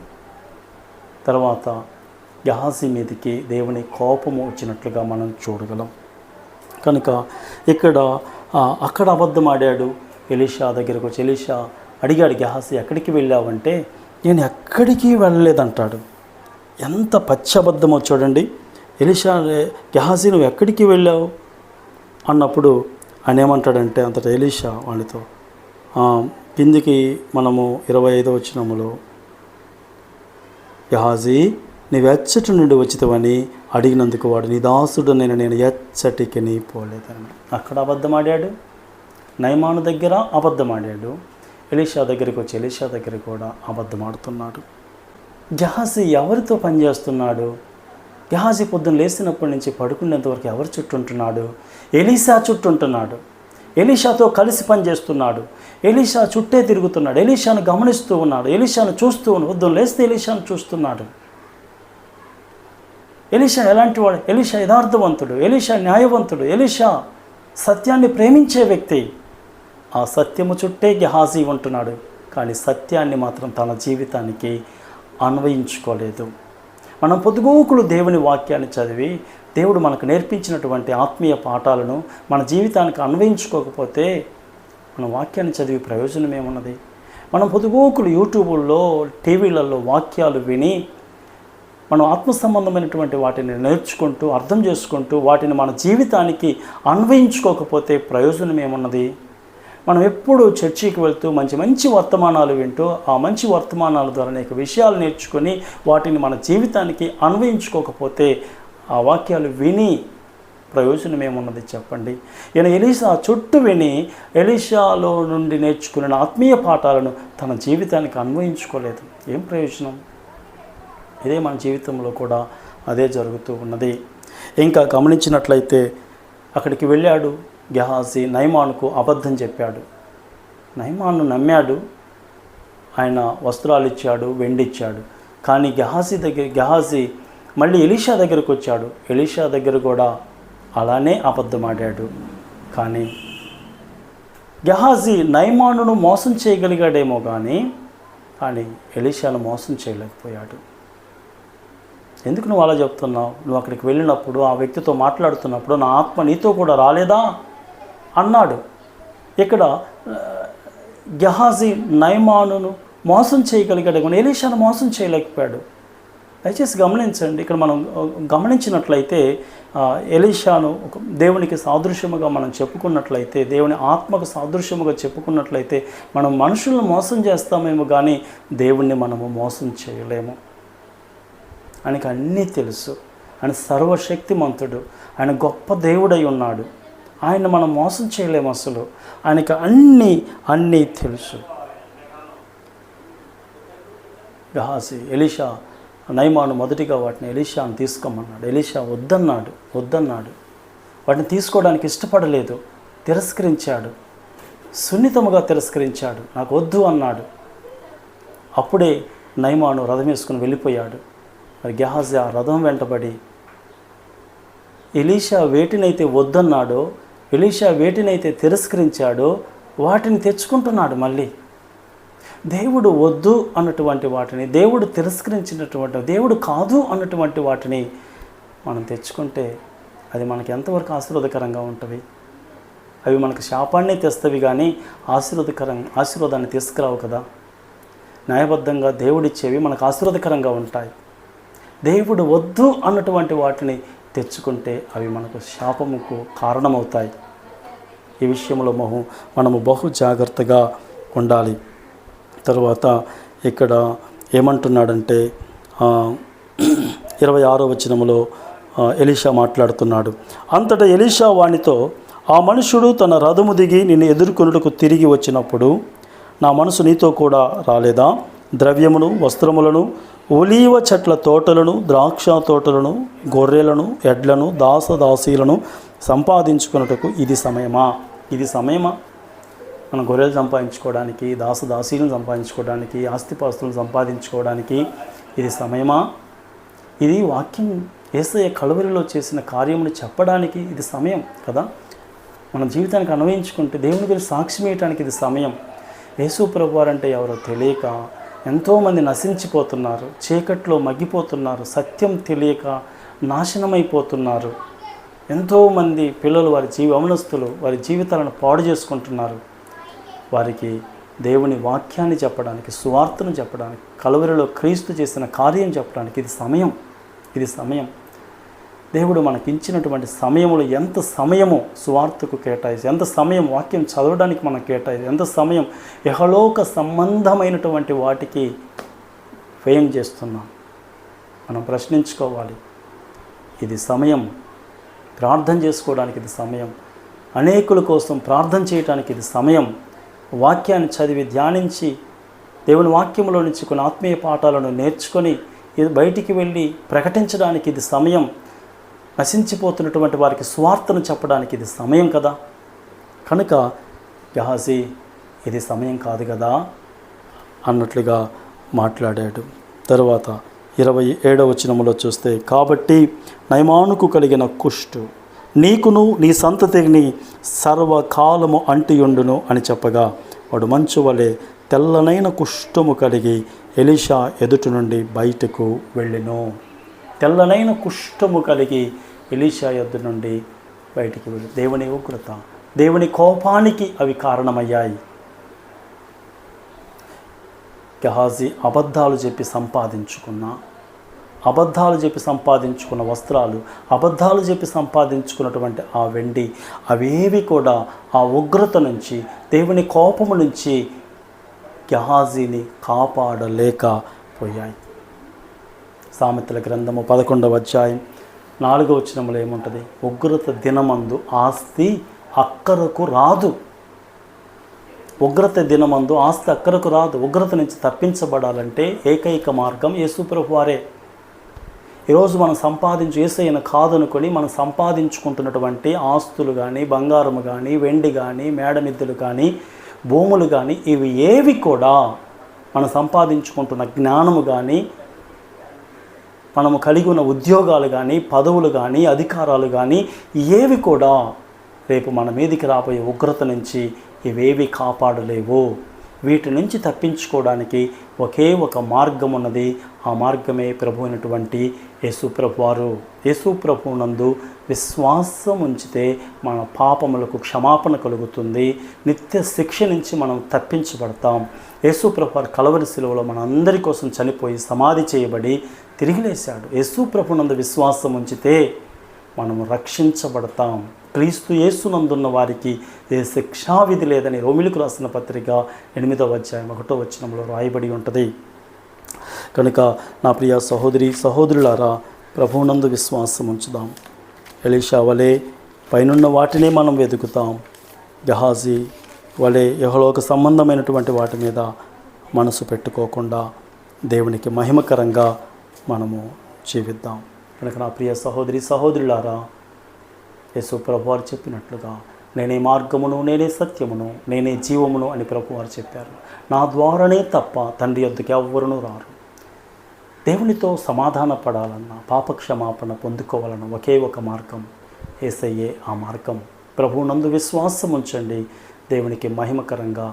తర్వాత గెహాజీ మీదకి దేవుని కోపము వచ్చినట్లుగా మనం చూడగలం. కనుక అక్కడ అబద్ధం ఆడాడు. ఎలీషా దగ్గరకు వచ్చి ఎలీషా అడిగాడు, గెహాజీ ఎక్కడికి వెళ్ళావంటే నేను ఎక్కడికి వెళ్ళలేదంటాడు. ఎంత పచ్చి అబద్ధమో చూడండి. ఎలీషా, గెహాజీ నువ్వు ఎక్కడికి వెళ్ళావు అన్నప్పుడు ఆయన ఏమంటాడంటే అంతటా ఎలీషా వాడితో కిందికి మనము 25వ వచనములో, గెహాజీ నీవు ఎచ్చటి నుండి వచ్చితవని అడిగినందుకు వాడు, నీ దాసుడు నేను ఎచ్చటికి నీ పోలేదని. అక్కడ అబద్ధమాడాడు. నయమాను దగ్గర అబద్ధమాడాడు. ఎలీషా దగ్గరికి వచ్చి ఎలీషా దగ్గర కూడా అబద్ధమాడుతున్నాడు. గెహాజీ ఎవరితో పనిచేస్తున్నాడు? గెహాజీ పొద్దున్న లేచినప్పటి నుంచి పడుకునేంతవరకు ఎవరి చుట్టూ ఉంటున్నాడు? ఎలీషా చుట్టూ ఉంటున్నాడు. ఎలీషాతో కలిసి పనిచేస్తున్నాడు. ఎలీషా చుట్టే తిరుగుతున్నాడు. ఎలీషాను గమనిస్తూ ఉన్నాడు. ఎలీషాను చూస్తూ ఉన్నాడు. పొద్దున్న లేస్తే ఎలీషాను చూస్తున్నాడు. ఎలీషా ఎలాంటి వాడు? ఎలీషా యథార్థవంతుడు, ఎలీషా న్యాయవంతుడు, ఎలీషా సత్యాన్ని ప్రేమించే వ్యక్తి. ఆ సత్యము చుట్టే గెహాజీ ఉంటున్నాడు, కానీ సత్యాన్ని మాత్రం తన జీవితానికి అన్వయించుకోలేదు. మనం పొద్దుగూకులు దేవుని వాక్యాన్ని చదివి దేవుడు మనకు నేర్పించినటువంటి ఆత్మీయ పాఠాలను మన జీవితానికి అన్వయించుకోకపోతే మన వాక్యాన్ని చదివి ప్రయోజనం ఏమున్నది? మనం పొదుగోకులు యూట్యూబుల్లో టీవీలలో వాక్యాలు విని మనం ఆత్మ సంబంధమైనటువంటి వాటిని నేర్చుకుంటూ అర్థం చేసుకుంటూ వాటిని మన జీవితానికి అన్వయించుకోకపోతే ప్రయోజనం ఏమున్నది? మనం ఎప్పుడు చర్చికి వెళ్తూ మంచి మంచి వర్తమానాలు వింటూ ఆ మంచి వర్తమానాల ద్వారా అనేక విషయాలు నేర్చుకొని వాటిని మన జీవితానికి అన్వయించుకోకపోతే ఆ వాక్యాలు విని ప్రయోజనం ఏమున్నది చెప్పండి? ఈయన ఎలీషా చుట్టూ విని ఎలీషాలో నుండి నేర్చుకున్న ఆత్మీయ పాఠాలను తన జీవితానికి అన్వయించుకోలేదు. ఏం ప్రయోజనం? ఇదే మన జీవితంలో కూడా అదే జరుగుతూ ఉన్నది. ఇంకా గమనించినట్లయితే అక్కడికి వెళ్ళాడు గెహాజీ, నయమానుకు అబద్ధం చెప్పాడు. నయమాను నమ్మాడు, ఆయన వస్త్రాలు ఇచ్చాడు, వెండి ఇచ్చాడు. కానీ గెహాజీ మళ్ళీ ఎలీషా దగ్గరకు వచ్చాడు. ఎలీషా దగ్గర కూడా అలానే అబద్ధం ఆడాడు. కానీ గెహాజీ నయమానును మోసం చేయగలిగాడేమో కానీ ఎలీషాను మోసం చేయలేకపోయాడు. ఎందుకు నువ్వు అలా చెప్తున్నావు? నువ్వు అక్కడికి వెళ్ళినప్పుడు ఆ వ్యక్తితో మాట్లాడుతున్నప్పుడు నా ఆత్మ నీతో కూడా రాలేదా అన్నాడు. ఇక్కడ గెహాజీ నయమానును మోసం చేయగలిగాడు కానీ ఎలీషాను మోసం చేయలేకపోయాడు. దయచేసి గమనించండి. ఇక్కడ మనం గమనించినట్లయితే ఎలీషాను దేవునికి సాదృశ్యముగా మనం చెప్పుకున్నట్లయితే, దేవుని ఆత్మకు సాదృశ్యముగా చెప్పుకున్నట్లయితే మనం మనుషులను మోసం చేస్తామేమో కానీ దేవుణ్ణి మనము మోసం చేయలేము. ఆయనకు అన్నీ తెలుసు. ఆయన సర్వశక్తిమంతుడు, ఆయన గొప్ప దేవుడై ఉన్నాడు. ఆయన మనం మోసం చేయలేము. అసలు ఆయనకు అన్నీ తెలుసు. గెహాజీ ఎలీషా నయమాను మొదటిగా వాటిని ఎలీషాను తీసుకోమన్నాడు. ఎలీషా వద్దన్నాడు. వాటిని తీసుకోవడానికి ఇష్టపడలేదు, తిరస్కరించాడు, సున్నితముగా తిరస్కరించాడు. నాకు వద్దు అన్నాడు. అప్పుడే నయమాను రథం వేసుకుని వెళ్ళిపోయాడు. మరి గెహాజీ ఆ రథం వెంటబడి ఎలీషా వేటినైతే వద్దన్నాడో, ఎలీషా వేటినైతే తిరస్కరించాడో వాటిని తెచ్చుకుంటున్నాడు. మళ్ళీ దేవుడు వద్దు అన్నటువంటి వాటిని, దేవుడు తిరస్కరించినటువంటి, దేవుడు కాదు అన్నటువంటి వాటిని మనం తెచ్చుకుంటే అది మనకి ఎంతవరకు ఆశీర్వాదకరంగా ఉంటుంది? అవి మనకు శాపాన్ని తెస్తవి కానీ ఆశీర్వాదాన్ని తీసుకురావు కదా. న్యాయబద్ధంగా దేవుడిచ్చేవి మనకు ఆశీర్వాదకరంగా ఉంటాయి. దేవుడు వద్దు అన్నటువంటి వాటిని తెచ్చుకుంటే అవి మనకు శాపముకు కారణమవుతాయి. ఈ విషయంలో మనము బహు జాగ్రత్తగా ఉండాలి. తర్వాత ఇక్కడ ఏమంటున్నాడంటే 26వ వచనములో ఎలీషా మాట్లాడుతున్నాడు. అంతటా ఎలీషా వానితో, ఆ మనుషుడు తన రథము దిగి నిన్ను ఎదుర్కొనుటకు తిరిగి వచ్చినప్పుడు నా మనసు నీతో కూడా రాలేదా? ద్రవ్యమును, వస్త్రములను, ఒలీవ చెట్ల తోటలను, ద్రాక్ష తోటలను, గొర్రెలను, ఎడ్లను, దాసదాసీలను సంపాదించుకున్నటకు ఇది సమయమా? మనం గొర్రెలు సంపాదించుకోవడానికి, దాసదాసీలను సంపాదించుకోవడానికి, ఆస్తిపాస్తులను సంపాదించుకోవడానికి ఇది సమయమా? ఇది వాక్యం యేసయ్య కలువరిలో చేసిన కార్యమును చెప్పడానికి ఇది సమయం కదా. మన జీవితానికి అన్వయించుకుంటే దేవుని గురించి సాక్ష్యం ఇవ్వడానికి ఇది సమయం. యేసు ప్రభువారు అంటే ఎవరో తెలియక ఎంతోమంది నశించిపోతున్నారు, చీకట్లో మగ్గిపోతున్నారు, సత్యం తెలియక నాశనమైపోతున్నారు. ఎంతోమంది పిల్లలు యవనస్తులు వారి జీవితాలను పాడు చేసుకుంటున్నారు. వారికి దేవుని వాక్యాన్ని చెప్పడానికి, సువార్తను చెప్పడానికి, కలువరిలో క్రీస్తు చేసిన కార్యం చెప్పడానికి ఇది సమయం. దేవుడు మనకించినటువంటి సమయంలో ఎంత సమయమో సువార్తకు కేటాయిసి, ఎంత సమయం వాక్యం చదవడానికి మనం కేటాయిసి, ఎంత సమయం యెహలోక సంబంధమైనటువంటి వాటికి వ్యయం చేస్తున్నాం. మనం ప్రశ్నించుకోవాలి. ఇది సమయం. ప్రార్థన చేసుకోవడానికి ఇది సమయం. అనేకుల కోసం ప్రార్థన చేయడానికి ఇది సమయం. వాక్యాన్ని చదివి ధ్యానించి దేవుని వాక్యంలో నుంచి కొన్ని ఆత్మీయ పాఠాలను నేర్చుకొని బయటికి వెళ్ళి ప్రకటించడానికి ఇది సమయం. నశించిపోతున్నటువంటి వారికి స్వార్థను చెప్పడానికి ఇది సమయం కదా. కనుక గెహాజీ ఇది సమయం కాదు కదా అన్నట్లుగా మాట్లాడాడు. తర్వాత 27వ వచనములో చూస్తే, కాబట్టి నయమానుకు కలిగిన కుష్టు నీకును నీ సంతతిని సర్వకాలము అంటియుండును అని చెప్పగా వాడు మంచు వలె తెల్లనైన కుష్ఠము కలిగి ఎలీషా ఎదుటి నుండి బయటకు వెళ్ళెను. తెల్లనైన కుష్ఠము కలిగి ఎలీషా ఎదుటి నుండి బయటికి వెళ్ళి, దేవుని ఉగ్రత, దేవుని కోపానికి అవి కారణమయ్యాయి. గెహాజీ అబద్ధాలు చెప్పి సంపాదించుకున్న వస్త్రాలు, అబద్ధాలు చెప్పి సంపాదించుకున్నటువంటి ఆ వెండి, అవేవి కూడా ఆ ఉగ్రత నుంచి, దేవుని కోపము నుంచి గెహాజీని కాపాడలేకపోయాయి. సామెతల గ్రంథము 11వ అధ్యాయం 4వ వచనంలో ఏముంటుంది? ఉగ్రత దినమందు ఆస్తి అక్కరకు రాదు. ఉగ్రత దినమందు ఆస్తి అక్కరకు రాదు. ఉగ్రత నుంచి తప్పించబడాలంటే ఏకైక మార్గం యేసుప్రభు వారే. ఈరోజు మనం యేసయ్యను కాదనుకొని మనం సంపాదించుకుంటున్నటువంటి ఆస్తులు కానీ, బంగారము కానీ, వెండి కానీ, మేడమిద్దెలు కానీ, భూములు కానీ, ఇవి ఏవి కూడా, మనం సంపాదించుకుంటున్న జ్ఞానము కానీ, మనము కలిగి ఉన్న ఉద్యోగాలు కానీ, పదవులు కానీ, అధికారాలు కానీ, ఏవి కూడా రేపు మన మీదికి రాబోయే ఉగ్రత నుంచి ఇవేవి కాపాడలేవు. వీటి నుంచి తప్పించుకోవడానికి ఒకే ఒక మార్గం ఉన్నది. ఆ మార్గమే ప్రభు అయినటువంటి యేసుప్రభు వారు. యేసుప్రభు నందు విశ్వాసం ఉంచితే మన పాపములకు క్షమాపణ కలుగుతుంది. నిత్య శిక్ష నుంచి మనం తప్పించబడతాం. యేసుప్రభు వారు కలవరి శిలువలో మన అందరి కోసం చనిపోయి సమాధి చేయబడి తిరిగి లేశాడు. యేసుప్రభు నందు విశ్వాసం ఉంచితే మనము రక్షించబడతాం. క్రీస్తు యేసునందున్న వారికి ఏ శిక్షావిధి లేదని రోమిలకు రాసిన పత్రిక 8వ అధ్యాయం 1వ వచనంలో రాయబడి ఉంటుంది. కనుక నా ప్రియ సహోదరులారా, ప్రభువునందు విశ్వాసం ఉంచుదాం. ఎలీషా వలె పైనున్న వాటినే మనం వెతుకుతాం. గెహాజీ వలె యెహోవాకు సంబంధమైనటువంటి వాటి మీద మనసు పెట్టుకోకుండా దేవునికి మహిమకరంగా మనము జీవిద్దాం. కనుక నా ప్రియ సహోదరులారా, యేసు ప్రభువారు చెప్పినట్లుగా నేనే మార్గమును, నేనే సత్యమును, నేనే జీవమును అని ప్రభువారు చెప్పారు. నా ద్వారానే తప్ప తండ్రి యొద్దకు ఎవ్వరునూ రారు. దేవునితో సమాధాన పడాలన్నా, పాపక్షమాపణ పొందుకోవాలన్న ఒకే ఒక మార్గం యేసయ్యే ఆ మార్గం. ప్రభువునందు విశ్వాసం ఉంచండి, దేవునికి మహిమకరంగా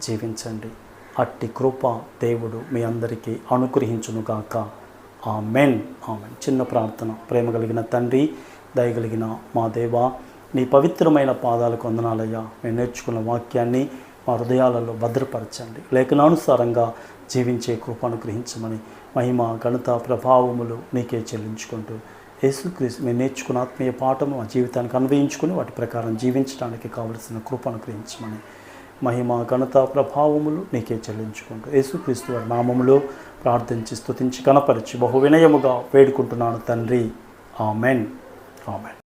జీవించండి. అట్టి కృప దేవుడు మీ అందరికీ అనుగ్రహించునుగాక. ఆమెన్. ఆమెన్. చిన్న ప్రార్థన. ప్రేమ కలిగిన తండ్రి, దయగలిగిన మా దేవా, నీ పవిత్రమైన పాదాలకు వందనాలయ్యా. మేము నేర్చుకున్న వాక్యాన్ని మా హృదయాలలో భద్రపరచండి. లేఖనానుసారంగా జీవించే కృప అనుగ్రహించమని మహిమ, ఘనత, ప్రభావములు నీకే చెల్లించుకుంటూ యేసుక్రీస్తు మేము నేర్చుకున్న ఆత్మీయ పాఠము మా జీవితానికి అన్వయించుకుని వాటి ప్రకారం జీవించడానికి కావలసిన కృప అనుగ్రహించమని మహిమ, ఘనత, ప్రభావములు నీకే చెల్లించుకుంటూ యేసుక్రీస్తు వారి నామములో ప్రార్థించి స్తుతించి కనపరిచి బహు వినయముగా వేడుకుంటున్నాను తండ్రి. ఆమెన్. ఆమెన్.